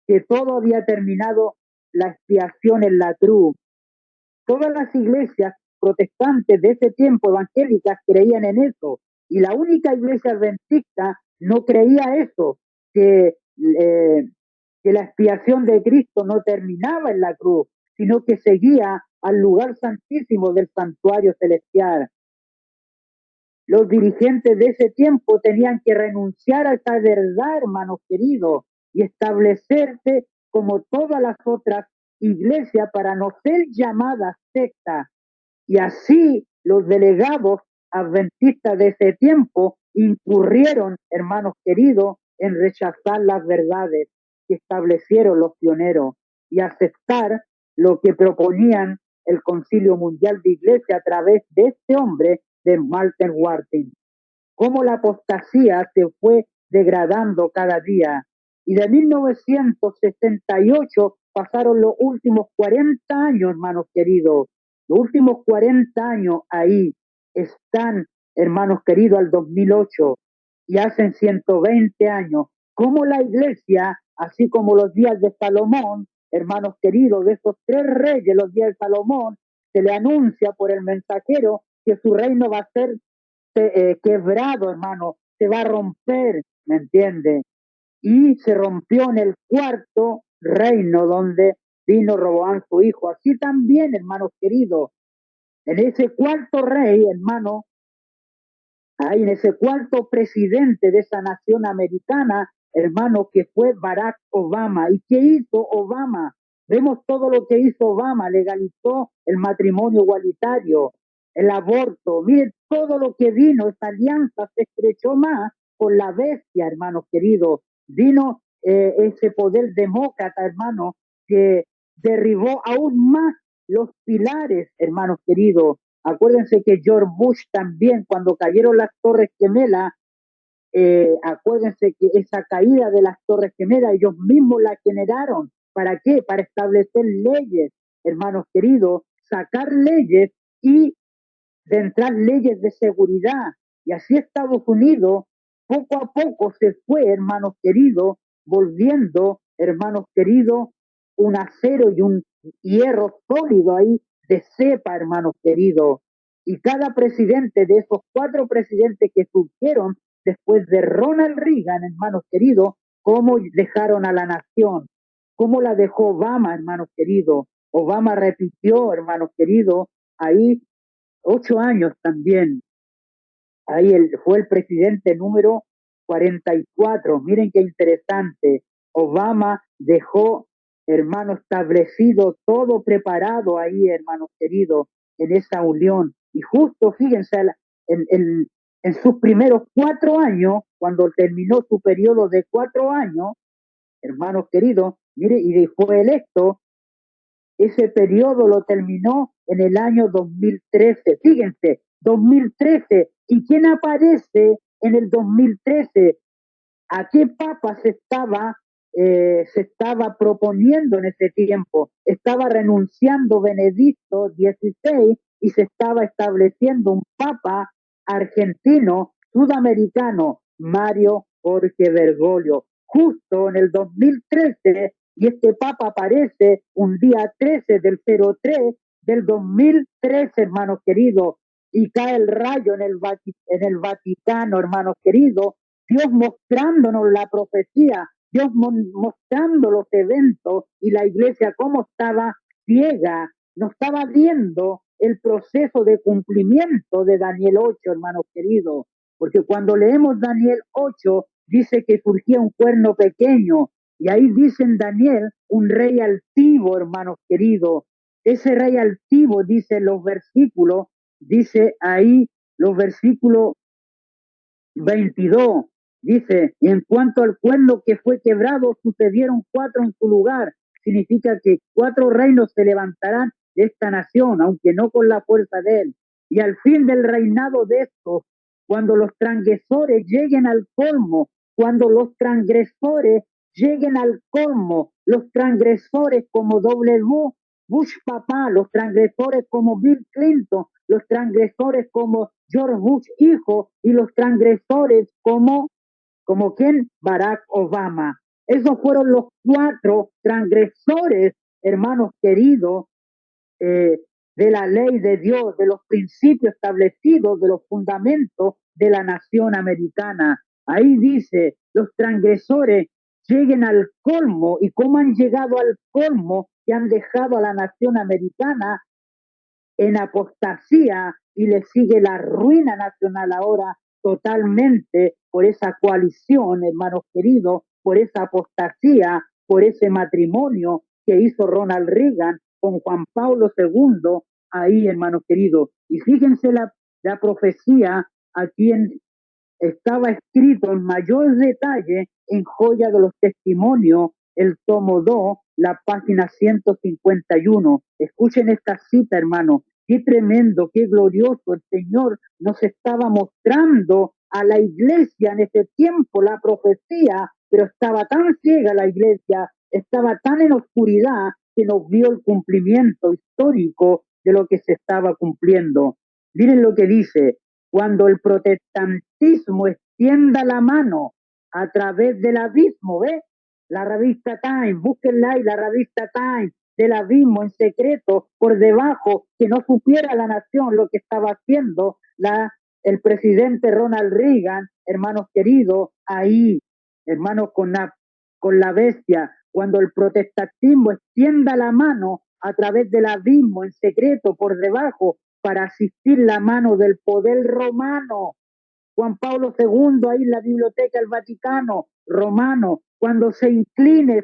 que todo había terminado la expiación en la cruz. Todas las iglesias protestantes de ese tiempo, evangélicas, creían en eso. Y la única iglesia adventista no creía eso, que la expiación de Cristo no terminaba en la cruz, sino que seguía al lugar santísimo del santuario celestial. Los dirigentes de ese tiempo tenían que renunciar a esa verdad, hermanos queridos, y establecerse como todas las otras iglesias para no ser llamadas sectas. Y así los delegados adventistas de ese tiempo incurrieron, hermanos queridos, en rechazar las verdades que establecieron los pioneros y aceptar lo que proponían el Concilio Mundial de Iglesia a través de este hombre, de Martin Martin. Cómo la apostasía se fue degradando cada día. Y de 1968 pasaron los últimos 40 años, hermanos queridos. Los últimos 40 años ahí están, hermanos queridos, al 2008. Y hacen 120 años. Cómo la iglesia, así como los días de Salomón, hermanos queridos, de esos tres reyes, los días de Salomón, se le anuncia por el mensajero que su reino va a ser quebrado, hermano, se va a romper, ¿me entiende? Y se rompió en el cuarto reino donde vino Roboán su hijo. Así también, hermanos queridos, en ese cuarto rey, hermano, ahí en ese cuarto presidente de esa nación americana, hermano, que fue Barack Obama. ¿Y qué hizo Obama? Vemos todo lo que hizo Obama, legalizó el matrimonio igualitario, el aborto, miren todo lo que vino, esta alianza se estrechó más con la bestia, hermanos queridos, vino ese poder demócrata, hermano, que derribó aún más los pilares, hermanos queridos. Acuérdense que George Bush también, cuando cayeron las Torres Gemelas, acuérdense que esa caída de las Torres Gemelas ellos mismos la generaron. ¿Para qué? Para establecer leyes hermanos queridos, sacar leyes y de entrar leyes de seguridad. Y así Estados Unidos poco a poco se fue, hermanos queridos, volviendo, hermanos queridos, un acero y un hierro sólido ahí de cepa, hermanos queridos. Y cada presidente de esos cuatro presidentes que surgieron después de Ronald Reagan, hermanos queridos, cómo dejaron a la nación, cómo la dejó Obama, hermanos queridos. Obama repitió, hermanos queridos, ahí 8 años también. Ahí fue el presidente número 44. Miren qué interesante. Obama dejó, hermano, establecido, todo preparado ahí, hermanos queridos, en esa unión. Y justo, fíjense, en, en, en sus primeros 4 años, cuando terminó su periodo de 4 años, hermanos queridos, mire, y fue electo, ese periodo lo terminó en el año 2013. Fíjense, 2013. ¿Y quién aparece en el 2013? ¿A qué papa se estaba proponiendo en ese tiempo? Estaba renunciando Benedicto XVI y se estaba estableciendo un papa argentino, sudamericano, Mario Jorge Bergoglio. Justo en el 2013, y este papa aparece un día 13 del 03 del 2013, hermanos queridos, y cae el rayo en el Vaticano, hermanos queridos, Dios mostrándonos la profecía, Dios mostrando los eventos y la iglesia cómo estaba ciega, no estaba viendo el proceso de cumplimiento de Daniel 8, hermanos queridos, porque cuando leemos Daniel 8, dice que surgía un cuerno pequeño, y ahí dice en Daniel un rey altivo, hermanos queridos. Ese rey altivo, dice los versículos, dice ahí los versículos 22, dice, en cuanto al cuerno que fue quebrado, sucedieron cuatro en su lugar. Significa que cuatro reinos se levantarán de esta nación, aunque no con la fuerza de él. Y al fin del reinado de estos, cuando los transgresores lleguen al colmo, cuando los transgresores lleguen al colmo, los transgresores como W. Bush papá, los transgresores como Bill Clinton, los transgresores como George Bush hijo y los transgresores como quién, Barack Obama. Esos fueron los cuatro transgresores, hermanos queridos, de la ley de Dios, de los principios establecidos, de los fundamentos de la nación americana. Ahí dice, los transgresores lleguen al colmo, y cómo han llegado al colmo, que han dejado a la nación americana en apostasía, y le sigue la ruina nacional ahora totalmente por esa coalición, hermanos queridos, por esa apostasía, por ese matrimonio que hizo Ronald Reagan con Juan Pablo II, ahí, hermanos queridos. Y fíjense la profecía aquí estaba escrito en mayor detalle en Joya de los Testimonios, el tomo 2, la página 151. Escuchen esta cita, hermano. Qué tremendo, qué glorioso el Señor nos estaba mostrando a la iglesia en ese tiempo, la profecía, pero estaba tan ciega la iglesia, estaba tan en oscuridad, que nos vio el cumplimiento histórico de lo que se estaba cumpliendo. Miren lo que dice: cuando el protestantismo extienda la mano a través del abismo, ¿ves? La revista Time, búsquenla ahí, la revista Time, del abismo en secreto, por debajo, que no supiera la nación lo que estaba haciendo el presidente Ronald Reagan, hermanos queridos, ahí, hermanos, con la bestia, cuando el protestantismo extienda la mano a través del abismo en secreto, por debajo, para asistir la mano del poder romano. Juan Pablo II, ahí en la Biblioteca del Vaticano, romano, cuando se inclinó,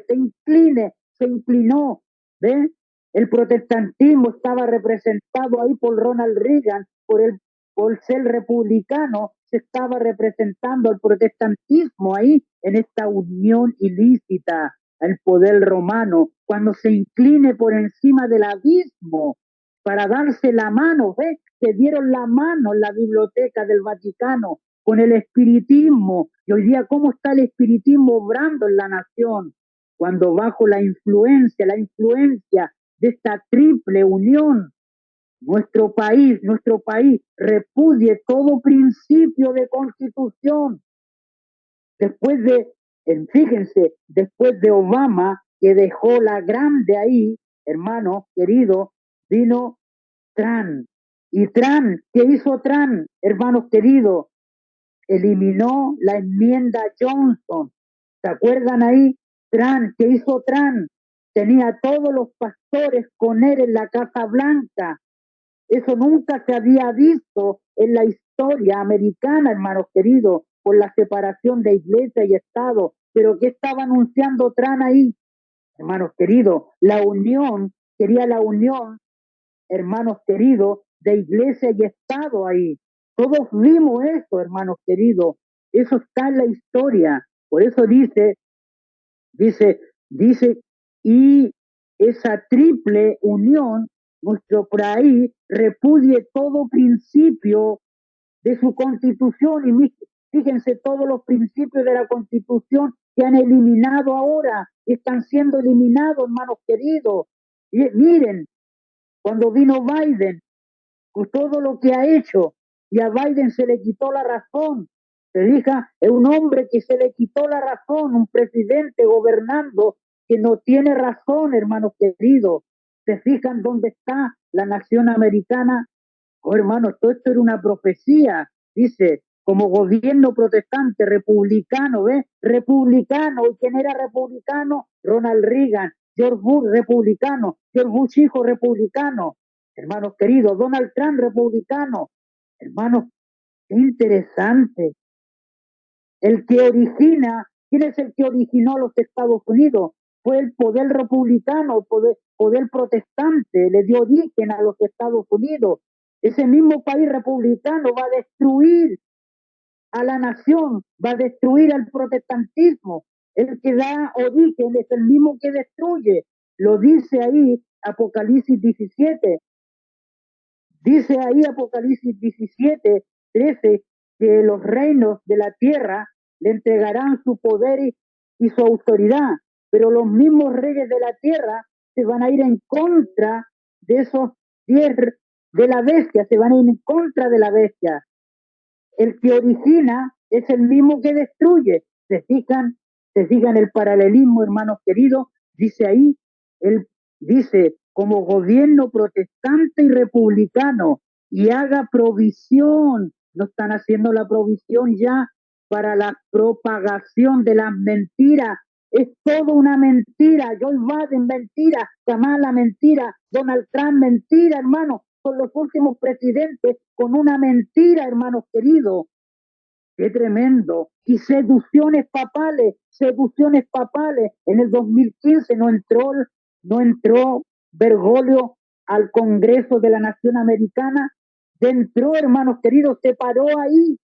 ¿ve? El protestantismo estaba representado ahí por Ronald Reagan, por ser republicano, se estaba representando el protestantismo ahí en esta unión ilícita al poder romano, cuando se incline por encima del abismo para darse la mano, ¿ves? Se dieron la mano en la Biblioteca del Vaticano con el espiritismo. Y hoy día, ¿cómo está el espiritismo obrando en la nación? Cuando bajo la influencia de esta triple unión, nuestro país repudie todo principio de constitución. Después de, fíjense, después de Obama, que dejó la grande ahí, hermano querido, vino Trump. Y Trump, ¿qué hizo Trump, hermanos queridos? Eliminó la enmienda Johnson. ¿Se acuerdan ahí? Trump, ¿qué hizo Trump? Tenía a todos los pastores con él en la Casa Blanca. Eso nunca se había visto en la historia americana, hermanos queridos, por la separación de iglesia y Estado. Pero ¿qué estaba anunciando Trump ahí? Hermanos queridos, la unión, quería la unión, hermanos queridos, de iglesia y Estado ahí. Todos vimos eso, hermanos queridos. Eso está en la historia. Por eso dice, dice, y esa triple unión, nuestro país repudie todo principio de su constitución. Y fíjense todos los principios de la constitución que han eliminado ahora, están siendo eliminados, hermanos queridos. Y miren, cuando vino Biden, con todo lo que ha hecho, y a Biden se le quitó la razón. Se diga, es un hombre que se le quitó la razón, un presidente gobernando que no tiene razón, hermanos queridos. ¿Se fijan dónde está la nación americana? Oh, hermanos, todo esto era una profecía. Dice, como gobierno protestante, republicano, ¿ves? Republicano. ¿Y quién era republicano? Ronald Reagan. George Bush, republicano. George Bush, hijo, republicano. Hermanos queridos, Donald Trump, republicano. Hermanos, qué interesante. El que origina, ¿quién es el que originó los Estados Unidos? Fue el poder republicano, poder protestante, le dio origen a los Estados Unidos. Ese mismo país republicano va a destruir a la nación, va a destruir al protestantismo. El que da origen es el mismo que destruye. Lo dice ahí Apocalipsis 17. Dice ahí Apocalipsis 17, 13, que los reinos de la tierra le entregarán su poder y su autoridad, pero los mismos reyes de la tierra se van a ir en contra de esos 10 de la bestia, se van a ir en contra de la bestia. El que origina es el mismo que destruye. Se fijan el paralelismo, hermanos queridos. Dice ahí, él dice, como gobierno protestante y republicano, y haga provisión. No están haciendo la provisión ya para la propagación de las mentiras. Es todo una mentira. Joe Biden, mentira. Kamala, mentira. Donald Trump, mentira, hermano. Son los últimos presidentes con una mentira, hermanos queridos. Qué tremendo. Y seducciones papales, seducciones papales. En el 2015 no entró Bergoglio al Congreso de la Nación Americana. Entró, hermanos queridos, se paró ahí.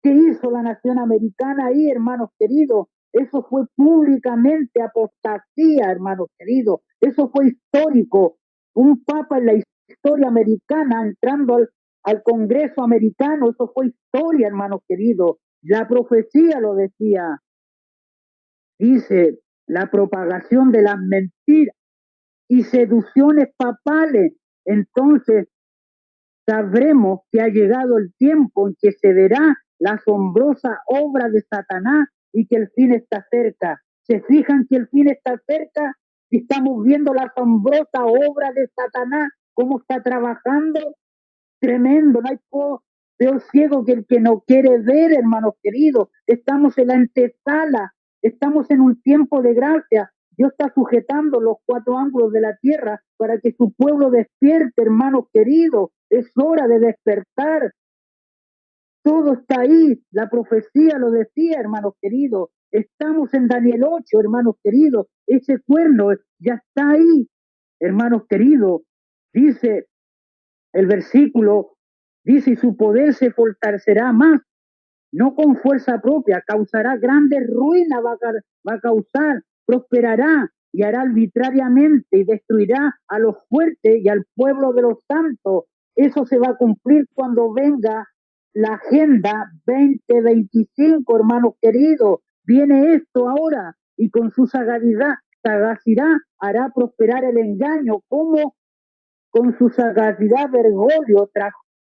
¿Qué hizo la Nación Americana ahí, hermanos queridos? Eso fue públicamente apostasía, hermanos queridos. Eso fue histórico. Un papa en la historia americana entrando al Congreso americano, eso fue historia, hermanos queridos. La profecía lo decía. Dice, la propagación de las mentiras y seducciones papales. Entonces, sabremos que ha llegado el tiempo en que se verá la asombrosa obra de Satanás y que el fin está cerca. ¿Se fijan que el fin está cerca? Y estamos viendo la asombrosa obra de Satanás, cómo está trabajando. Tremendo, no hay peor ciego que el que no quiere ver, hermanos queridos. Estamos en la antesala, estamos en un tiempo de gracia. Dios está sujetando los 4 ángulos de la tierra para que su pueblo despierte, hermanos queridos. Es hora de despertar. Todo está ahí. La profecía lo decía, hermanos queridos. Estamos en Daniel 8, hermanos queridos. Ese cuerno ya está ahí, hermanos queridos. Dice el versículo, dice, y su poder se fortalecerá más, no con fuerza propia, causará grandes ruinas, va a causar, prosperará y hará arbitrariamente y destruirá a los fuertes y al pueblo de los santos. Eso se va a cumplir cuando venga la Agenda 2025, hermanos queridos. Viene esto ahora y con su sagazidad sagacidad hará prosperar el engaño, como con su sagacidad Bergoglio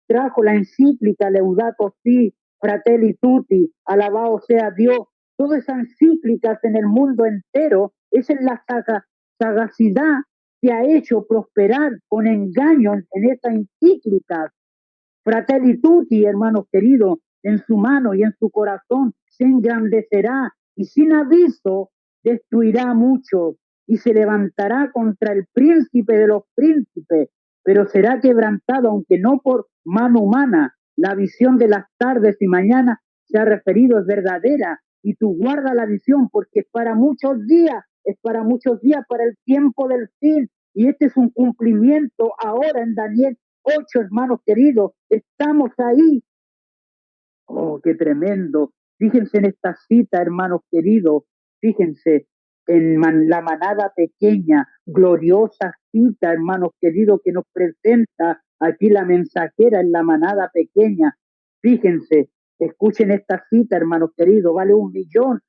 trajo la encíclica Laudato Si, Fratelli Tutti, alabado sea Dios. Todas esas encíclicas en el mundo entero, esa es la sagacidad que ha hecho prosperar con engaños en esas encíclicas. Fratelli Tutti, hermanos queridos, en su mano y en su corazón se engrandecerá y sin aviso destruirá a muchos y se levantará contra el príncipe de los príncipes, pero será quebrantado, aunque no por mano humana. La visión de las tardes y mañanas se ha referido, es verdadera, y tú guarda la visión porque es para muchos días, para el tiempo del fin, y este es un cumplimiento ahora en Daniel 8, hermanos queridos, estamos ahí. Oh, qué tremendo. Fíjense en esta cita, hermanos queridos, fíjense en la manada pequeña, gloriosa cita, hermanos queridos, que nos presenta aquí la mensajera en la manada pequeña. Fíjense, escuchen esta cita, hermanos queridos, vale 1.000.000.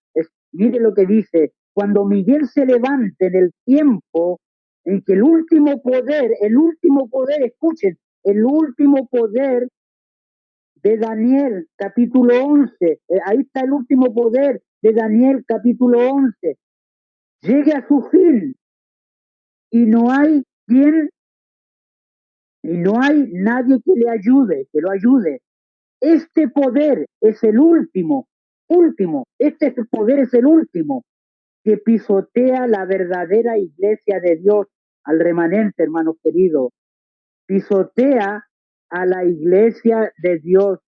Mire lo que dice: cuando Miguel se levante en el tiempo en que el último poder, escuchen, el último poder de Daniel, capítulo 11, ahí está el último poder de Daniel, capítulo 11, llegue a su fin y no hay quien, y no hay nadie que le ayude, que lo ayude. Este poder es el último, este poder es el último que pisotea la verdadera iglesia de Dios, al remanente, hermanos queridos, pisotea a la iglesia de Dios.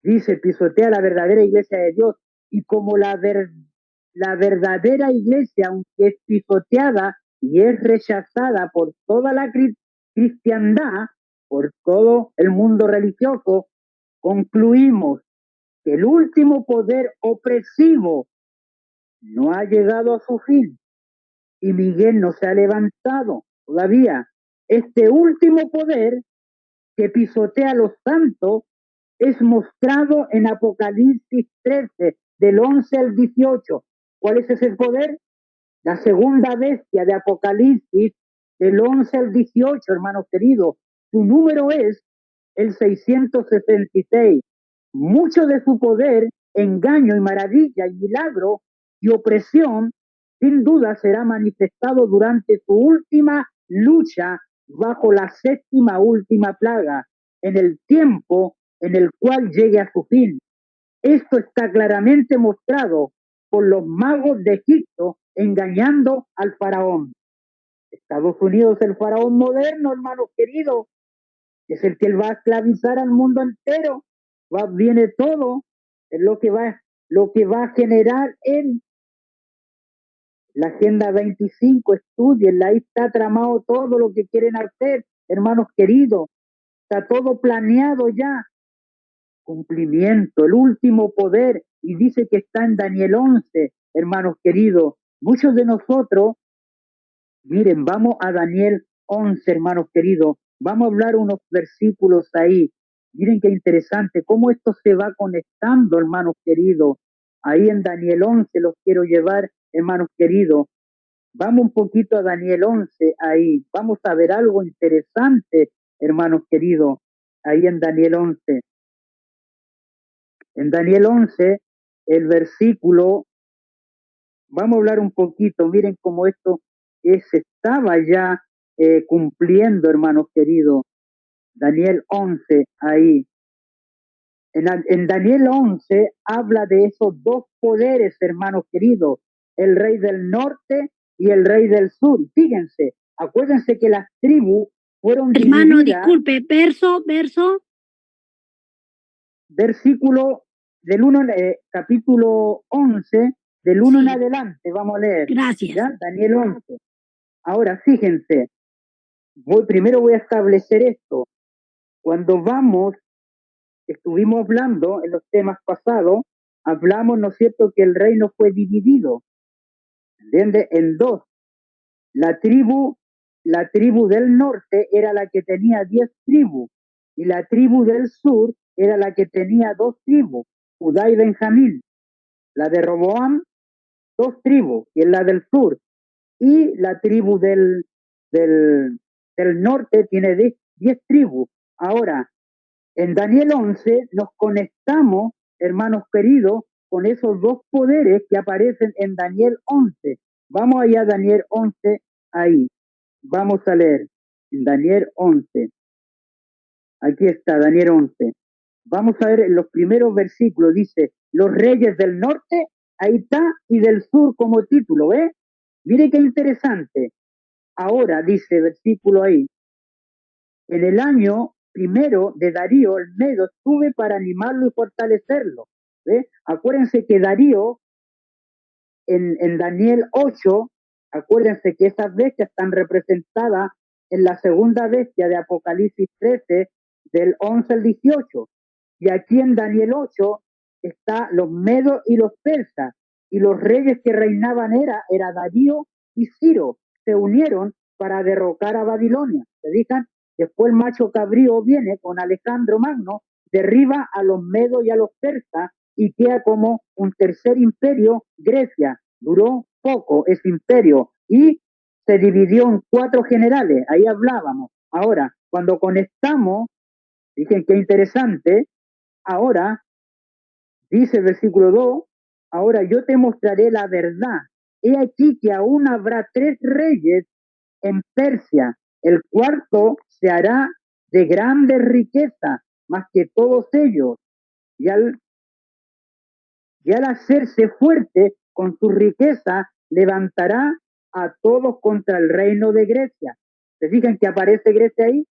Dice, pisotea la verdadera iglesia de Dios. Y como la verdadera iglesia, aunque es pisoteada y es rechazada por toda la cristiandad, por todo el mundo religioso, concluimos que el último poder opresivo no ha llegado a su fin y Miguel no se ha levantado todavía. Este último poder que pisotea a los santos es mostrado en Apocalipsis 13, del 11 al 18. ¿Cuál es ese poder? La segunda bestia de Apocalipsis, del 11 al 18, hermanos queridos. Su número es el 666. Mucho de su poder, engaño y maravilla y milagro y opresión, sin duda será manifestado durante su última lucha bajo la séptima última plaga, en el tiempo en el cual llegue a su fin. Esto está claramente mostrado por los magos de Egipto engañando al faraón. Estados Unidos es el faraón moderno, hermanos queridos, es el que va a esclavizar al mundo entero. Viene todo, es lo que va a generar en la Agenda 25, estudienla, ahí está tramado todo lo que quieren hacer, hermanos queridos, está todo planeado ya. Cumplimiento, el último poder, y dice que está en Daniel 11, hermanos queridos. Muchos de nosotros, miren, vamos a Daniel 11, hermanos queridos, vamos a hablar unos versículos ahí. Miren qué interesante, cómo esto se va conectando, hermanos queridos. Ahí en Daniel 11 los quiero llevar, hermanos queridos. Vamos un poquito a Daniel 11 ahí. Vamos a ver algo interesante, hermanos queridos, ahí en Daniel 11. En Daniel 11, el versículo, vamos a hablar un poquito, miren cómo esto se estaba ya cumpliendo, hermanos queridos. Daniel 11, ahí. En Daniel 11 habla de esos dos poderes, hermanos queridos, el rey del norte y el rey del sur. Fíjense, acuérdense que las tribus fueron Hermano, divididas. disculpe, verso. Versículo del 1, capítulo 11, del 1 en adelante, vamos a leer. Gracias. ¿Ya? Daniel 11. Ahora, fíjense, primero voy a establecer esto. Cuando estuvimos hablando en los temas pasados, hablamos, ¿no es cierto?, que el reino fue dividido, ¿entiende?, en dos. La tribu del norte era la que tenía 10 tribus, y la tribu del sur era la que tenía 2 tribus, Judá y Benjamín. La de Roboam dos tribus, que es la del sur, y la tribu del norte tiene 10 tribus. Ahora, en Daniel 11 nos conectamos, hermanos queridos, con esos dos poderes que aparecen en Daniel 11. Vamos allá a Daniel 11, ahí. Vamos a leer en Daniel 11. Aquí está, Daniel 11. Vamos a ver en los primeros versículos, dice, los reyes del norte, ahí está, y del sur como título, ¿ves? Mire qué interesante. Ahora, dice versículo ahí, en el año primero de Darío, el Medo, estuve para animarlo y fortalecerlo. ¿Ve? Acuérdense que Darío, en Daniel 8, acuérdense que esas bestias están representadas en la segunda bestia de Apocalipsis 13, del 11 al 18. Y aquí en Daniel 8 está los medos y los persas. Y los reyes que reinaban era Darío y Ciro. Se unieron para derrocar a Babilonia. ¿Se fijan? Después el macho cabrío viene con Alejandro Magno, derriba a los medos y a los persas y queda como un tercer imperio, Grecia. Duró poco ese imperio y se dividió en 4 generales. Ahí hablábamos. Ahora, cuando conectamos, dicen que interesante, ahora, dice el versículo 2, ahora yo te mostraré la verdad. He aquí que aún habrá 3 reyes en Persia. El cuarto se hará de grande riqueza, más que todos ellos. Y al hacerse fuerte con su riqueza, levantará a todos contra el reino de Grecia. ¿Se fijan que aparece Grecia ahí?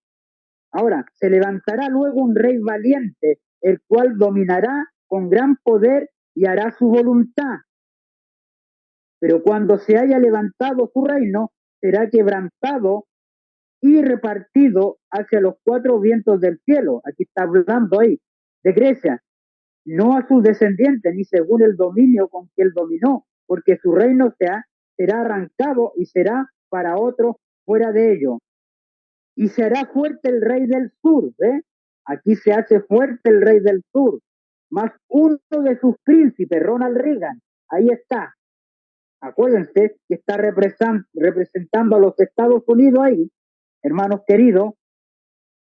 Ahora, se levantará luego un rey valiente, el cual dominará con gran poder y hará su voluntad. Pero cuando se haya levantado su reino, será quebrantado y repartido hacia los 4 vientos del cielo. Aquí está hablando ahí de Grecia. No a sus descendientes, ni según el dominio con que él dominó, porque su reino será arrancado y será para otro fuera de ello. Y será fuerte el rey del sur, ¿eh? Aquí se hace fuerte el rey del sur, más uno de sus príncipes, Ronald Reagan, ahí está. Acuérdense que está representando a los Estados Unidos ahí, hermanos queridos,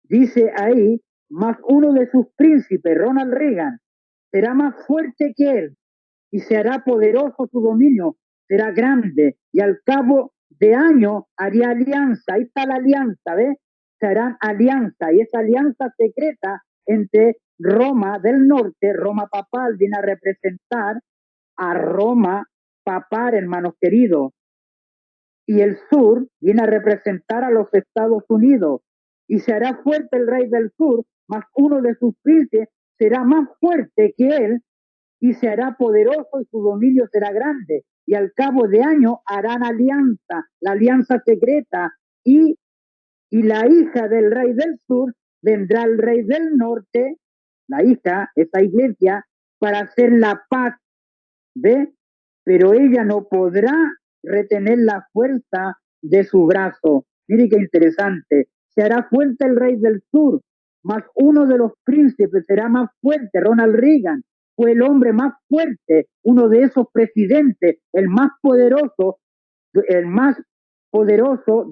dice ahí, más uno de sus príncipes, Ronald Reagan, será más fuerte que él y se hará poderoso su dominio, será grande y al cabo de años haría alianza. Ahí está la alianza, ¿ves? Se harán alianza y esa alianza secreta entre Roma del norte, Roma papal, viene a representar a Roma papal, hermanos queridos, y el sur viene a representar a los Estados Unidos. Y se hará fuerte el rey del sur, más uno de sus príncipes será más fuerte que él y se hará poderoso y su dominio será grande. Y al cabo de años harán alianza, la alianza secreta, y la hija del rey del sur vendrá al rey del norte, la hija, esa iglesia, para hacer la paz, ¿ve? Pero ella no podrá retener la fuerza de su brazo. Mire qué interesante. Se hará fuerte el rey del sur, más uno de los príncipes será más fuerte. Ronald Reagan fue el hombre más fuerte, uno de esos presidentes, el más poderoso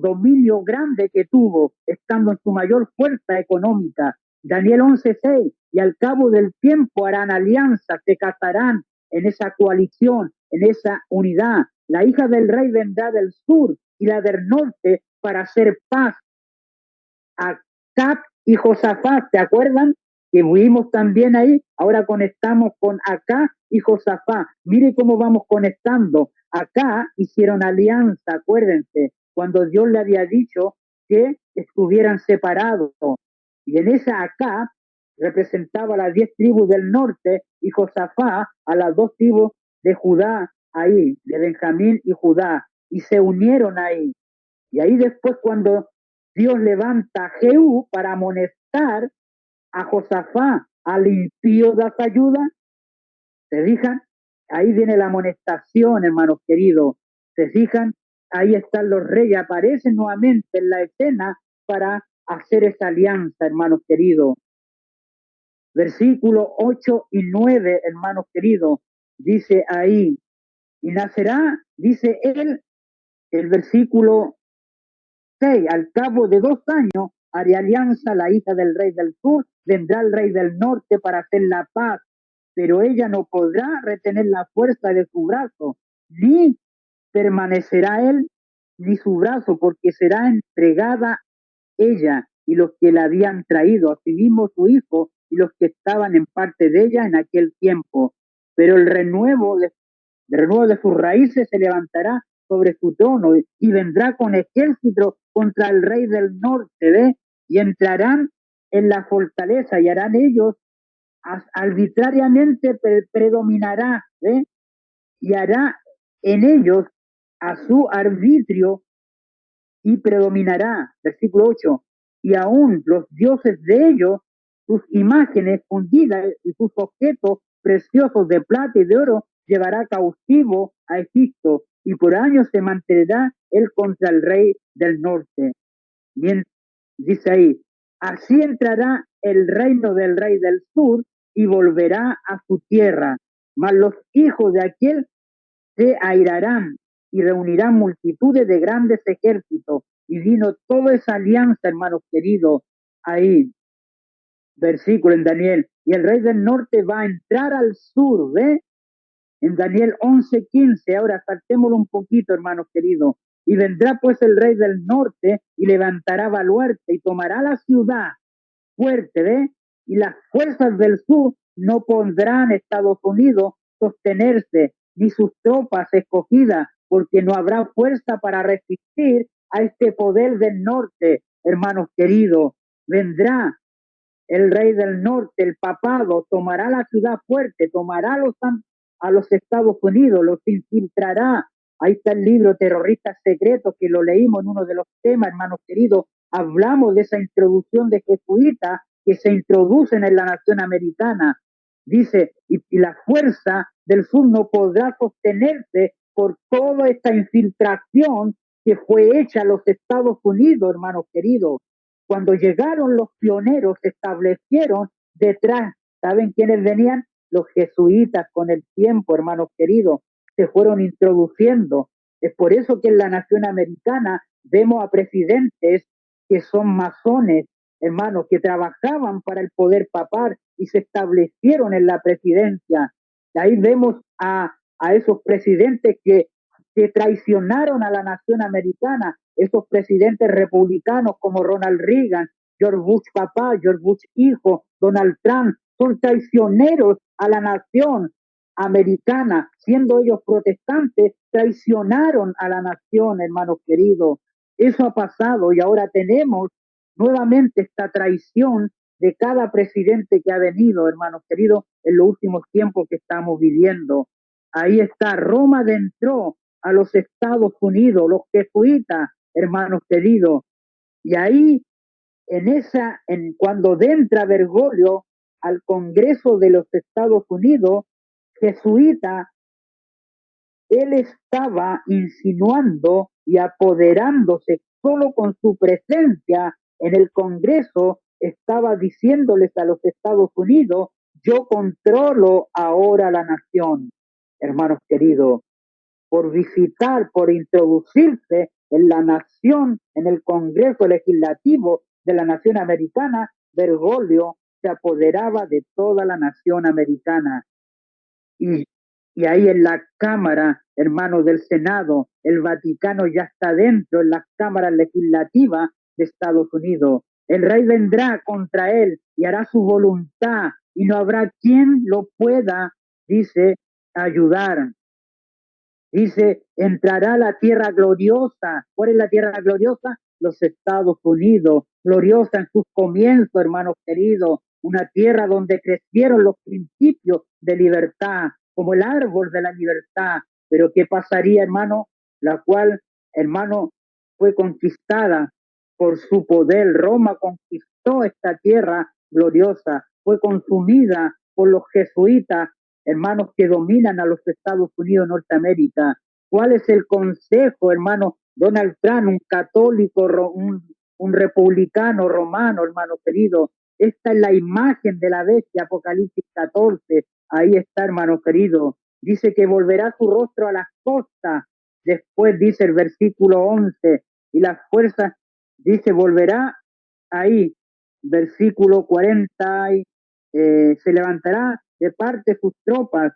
dominio grande que tuvo, estando en su mayor fuerza económica. Daniel 11:6, y al cabo del tiempo harán alianza, se casarán en esa coalición, en esa unidad. La hija del rey vendrá del sur y la del norte para hacer paz. Acab y Josafat, ¿se acuerdan? Que vimos también ahí, ahora conectamos con Acá y Josafat. Mire cómo vamos conectando. Acá hicieron alianza, acuérdense, cuando Dios le había dicho que estuvieran separados. Y en esa Acá representaba a las 10 tribus del norte y Josafat a las 2 tribus de Judá, ahí, de Benjamín y Judá, y se unieron ahí. Y ahí después cuando Dios levanta a Jehú para amonestar a Josafá, al impío das ayuda, ¿se fijan? Ahí viene la amonestación, hermanos queridos. ¿Se fijan? Ahí están los reyes, aparecen nuevamente en la escena para hacer esa alianza, hermanos queridos. Versículos 8 y 9, hermanos queridos, dice ahí, Y nacerá, dice él, el versículo 6, al cabo de 2 años haré alianza la hija del rey del sur, vendrá el rey del norte para hacer la paz, pero ella no podrá retener la fuerza de su brazo, ni permanecerá él ni su brazo, porque será entregada ella y los que la habían traído, asimismo su hijo y los que estaban en parte de ella en aquel tiempo. Pero el renuevo de sus raíces se levantará sobre su trono y vendrá con ejército contra el rey del norte, ¿ve? Y entrarán en la fortaleza y harán ellos arbitrariamente predominará, ¿ve? Y hará en ellos a su arbitrio y predominará, versículo 8, y aún los dioses de ellos, sus imágenes fundidas y sus objetos preciosos de plata y de oro, llevará cautivo a Egipto, y por años se mantendrá él contra el rey del norte. Bien, dice ahí, así entrará el reino del rey del sur y volverá a su tierra, mas los hijos de aquel se airarán y reunirán multitudes de grandes ejércitos. Y vino toda esa alianza, hermanos queridos, ahí, versículo en Daniel. Y el rey del norte va a entrar al sur, ¿ve? En Daniel 11:15. Ahora saltémoslo un poquito, hermanos queridos. Y vendrá pues el rey del norte y levantará baluarte y tomará la ciudad fuerte, ¿ve? Y las fuerzas del sur no podrán Estados Unidos sostenerse, ni sus tropas escogidas, porque no habrá fuerza para resistir a este poder del norte, hermanos queridos. Vendrá el rey del norte, el papado, tomará la ciudad fuerte, tomará a los Estados Unidos, los infiltrará. Ahí está el libro Terroristas Secretos, que lo leímos en uno de los temas, hermanos queridos. Hablamos de esa introducción de jesuitas que se introducen en la nación americana. Dice, y la fuerza del sur no podrá sostenerse por toda esta infiltración que fue hecha a los Estados Unidos, hermanos queridos. Cuando llegaron los pioneros, se establecieron detrás. ¿Saben quiénes venían? Los jesuitas. Con el tiempo, hermanos queridos, se fueron introduciendo. Es por eso que en la nación americana vemos a presidentes que son masones, hermanos, que trabajaban para el poder papal y se establecieron en la presidencia. Ahí vemos a esos presidentes que traicionaron a la nación americana, esos presidentes republicanos como Ronald Reagan, George Bush papá, George Bush hijo, Donald Trump, son traicioneros a la nación americana, siendo ellos protestantes, traicionaron a la nación, hermanos queridos. Eso ha pasado y ahora tenemos nuevamente esta traición de cada presidente que ha venido, hermanos queridos, en los últimos tiempos que estamos viviendo. Ahí está, Roma adentró a los Estados Unidos, los jesuitas, hermanos queridos, y ahí cuando entra Bergoglio al Congreso de los Estados Unidos, jesuita, él estaba insinuando y apoderándose solo con su presencia en el Congreso, estaba diciéndoles a los Estados Unidos, yo controlo ahora la nación, hermanos queridos, por visitar, por introducirse en la nación, en el Congreso Legislativo de la nación americana, Bergoglio se apoderaba de toda la nación americana. Y, y ahí en la Cámara, hermanos del Senado, el Vaticano ya está dentro en las cámaras legislativas de Estados Unidos. El rey vendrá contra él y hará su voluntad y no habrá quien lo pueda, dice, ayudar. Dice, entrará a la tierra gloriosa. ¿Cuál es la tierra gloriosa? Los Estados Unidos. Gloriosa en sus comienzos, hermanos queridos. Una tierra donde crecieron los principios de libertad, como el árbol de la libertad. Pero ¿qué pasaría, hermano? La cual, hermano, fue conquistada por su poder. Roma conquistó esta tierra gloriosa. Fue consumida por los jesuitas, hermanos, que dominan a los Estados Unidos de Norteamérica. ¿Cuál es el consejo, hermano? Donald Trump, un católico, un republicano romano, hermano querido. Esta es la imagen de la bestia, Apocalipsis 14. Ahí está, hermano querido. dice que volverá su rostro a las costas. Después dice el versículo 11, y las fuerzas, dice, volverá ahí, versículo 40, se levantará de parte sus tropas,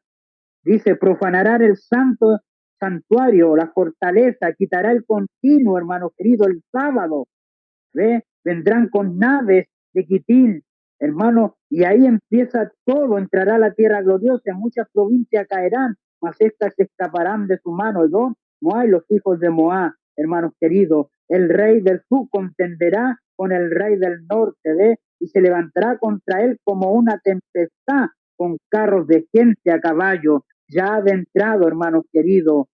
dice, profanará el santo santuario, la fortaleza, quitará el continuo, hermano querido, el sábado, ¿ve? Vendrán con naves de Quitín, hermano, y ahí empieza todo, entrará la tierra gloriosa, muchas provincias caerán, mas estas se escaparán de su mano. Edom, Moab, los hijos de Moab, hermanos queridos, el rey del sur contenderá con el rey del norte, ¿ve? Y se levantará contra él como una tempestad, con carros de gente a caballo, ya ha adentrado, hermanos queridos,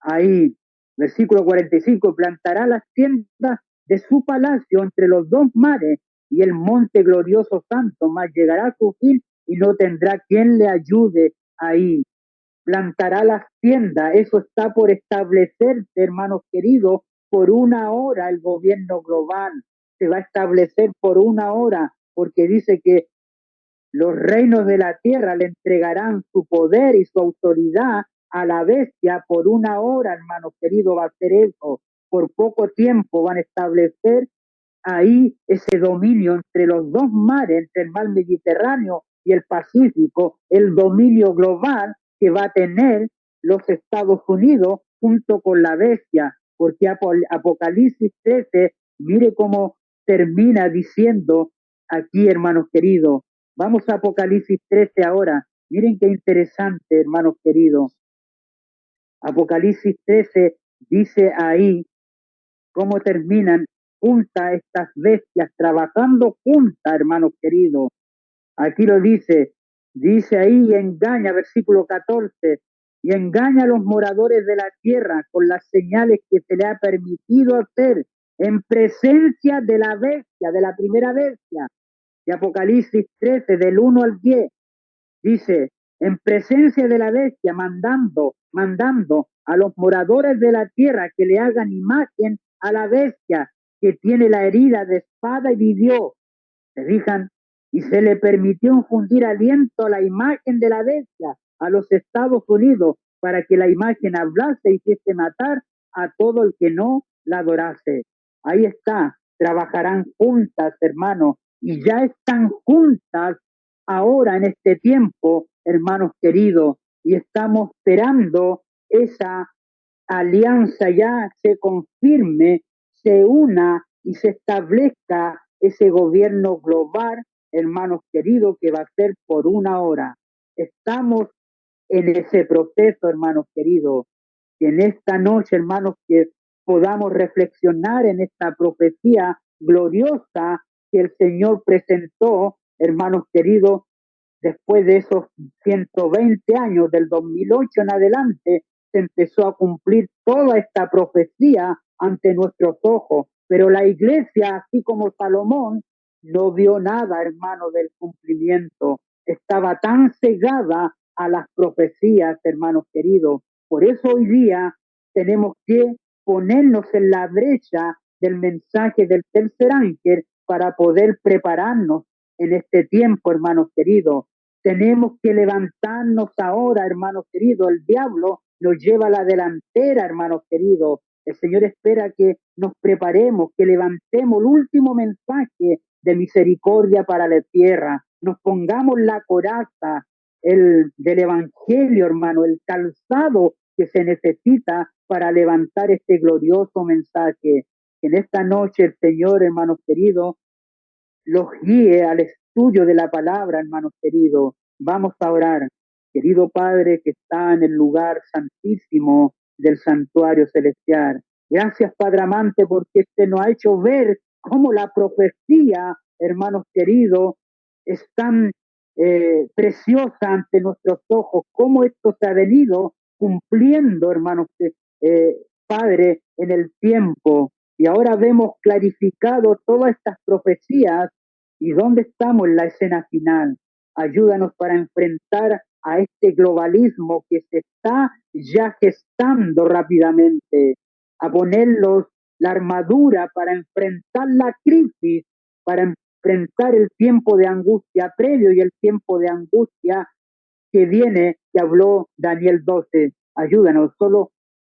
ahí, versículo 45, plantará las tiendas de su palacio entre los dos mares y el monte glorioso santo, mas llegará a su fin y no tendrá quien le ayude ahí. Plantará las tiendas, eso está por establecerse, hermanos queridos, por una hora el gobierno global se va a establecer por una hora, porque dice que los reinos de la tierra le entregarán su poder y su autoridad a la bestia por una hora, hermano querido, va a ser eso. Por poco tiempo van a establecer ahí ese dominio entre los dos mares, entre el mar Mediterráneo y el Pacífico, el dominio global que va a tener los Estados Unidos junto con la bestia, porque Apocalipsis 13, mire cómo termina diciendo aquí, hermanos queridos. Vamos a Apocalipsis 13 ahora. Miren qué interesante, hermanos queridos. Apocalipsis 13 dice ahí cómo terminan juntas estas bestias, trabajando juntas, hermanos queridos. Aquí lo dice ahí y engaña, versículo 14, y engaña a los moradores de la tierra con las señales que se le ha permitido hacer en presencia de la bestia, de la primera bestia, de Apocalipsis 13, del 1 al 10, dice, en presencia de la bestia, mandando a los moradores de la tierra que le hagan imagen a la bestia que tiene la herida de espada y vivió. ¿Se fijan? Y se le permitió infundir aliento a la imagen de la bestia a los Estados Unidos para que la imagen hablase y hiciese matar a todo el que no la adorase. Ahí está, trabajarán juntas, hermanos, y ya están juntas ahora en este tiempo, hermanos queridos, y estamos esperando esa alianza ya se confirme, se una y se establezca ese gobierno global, hermanos queridos, que va a ser por una hora. Estamos en ese proceso, hermanos queridos, que en esta noche, hermanos, que podamos reflexionar en esta profecía gloriosa que el Señor presentó, hermanos queridos, después de esos 120 años, del 2008 en adelante, se empezó a cumplir toda esta profecía ante nuestros ojos. Pero la iglesia, así como Salomón, no vio nada, hermano, del cumplimiento. Estaba tan cegada a las profecías, hermanos queridos. Por eso hoy día tenemos que ponernos en la brecha del mensaje del tercer ángel para poder prepararnos en este tiempo, hermanos queridos. Tenemos que levantarnos ahora, hermanos queridos. El diablo nos lleva a la delantera, hermanos queridos. El Señor espera que nos preparemos, que levantemos el último mensaje de misericordia para la tierra. Nos pongamos la coraza del Evangelio, hermano, el calzado que se necesita para levantar este glorioso mensaje. En esta noche el Señor, hermanos queridos, los guíe al estudio de la palabra, hermanos queridos. Vamos a orar. Querido Padre que está en el lugar santísimo del santuario celestial. Gracias, Padre amante, porque usted nos ha hecho ver cómo la profecía, hermanos queridos, es tan preciosa ante nuestros ojos, cómo esto se ha venido cumpliendo, hermanos, Padre, en el tiempo. Y ahora vemos clarificado todas estas profecías y dónde estamos en la escena final. Ayúdanos para enfrentar a este globalismo que se está ya gestando rápidamente, a ponerlos la armadura para enfrentar la crisis, para enfrentar el tiempo de angustia previo y el tiempo de angustia que viene y habló Daniel 12. Ayúdanos, solo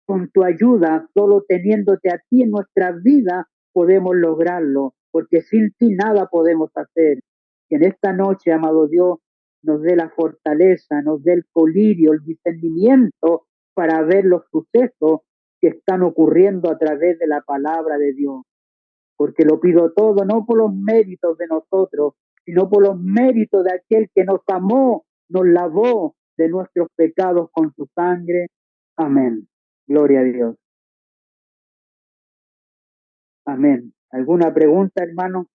con tu ayuda, solo teniéndote a ti en nuestra vida, podemos lograrlo, porque sin ti nada podemos hacer. Que en esta noche, amado Dios, nos dé la fortaleza, nos dé el colirio, el discernimiento para ver los sucesos que están ocurriendo a través de la palabra de Dios. Porque lo pido todo, no por los méritos de nosotros, sino por los méritos de aquel que nos amó, nos lavó de nuestros pecados con su sangre. Amén. Gloria a Dios. Amén. ¿Alguna pregunta, hermano?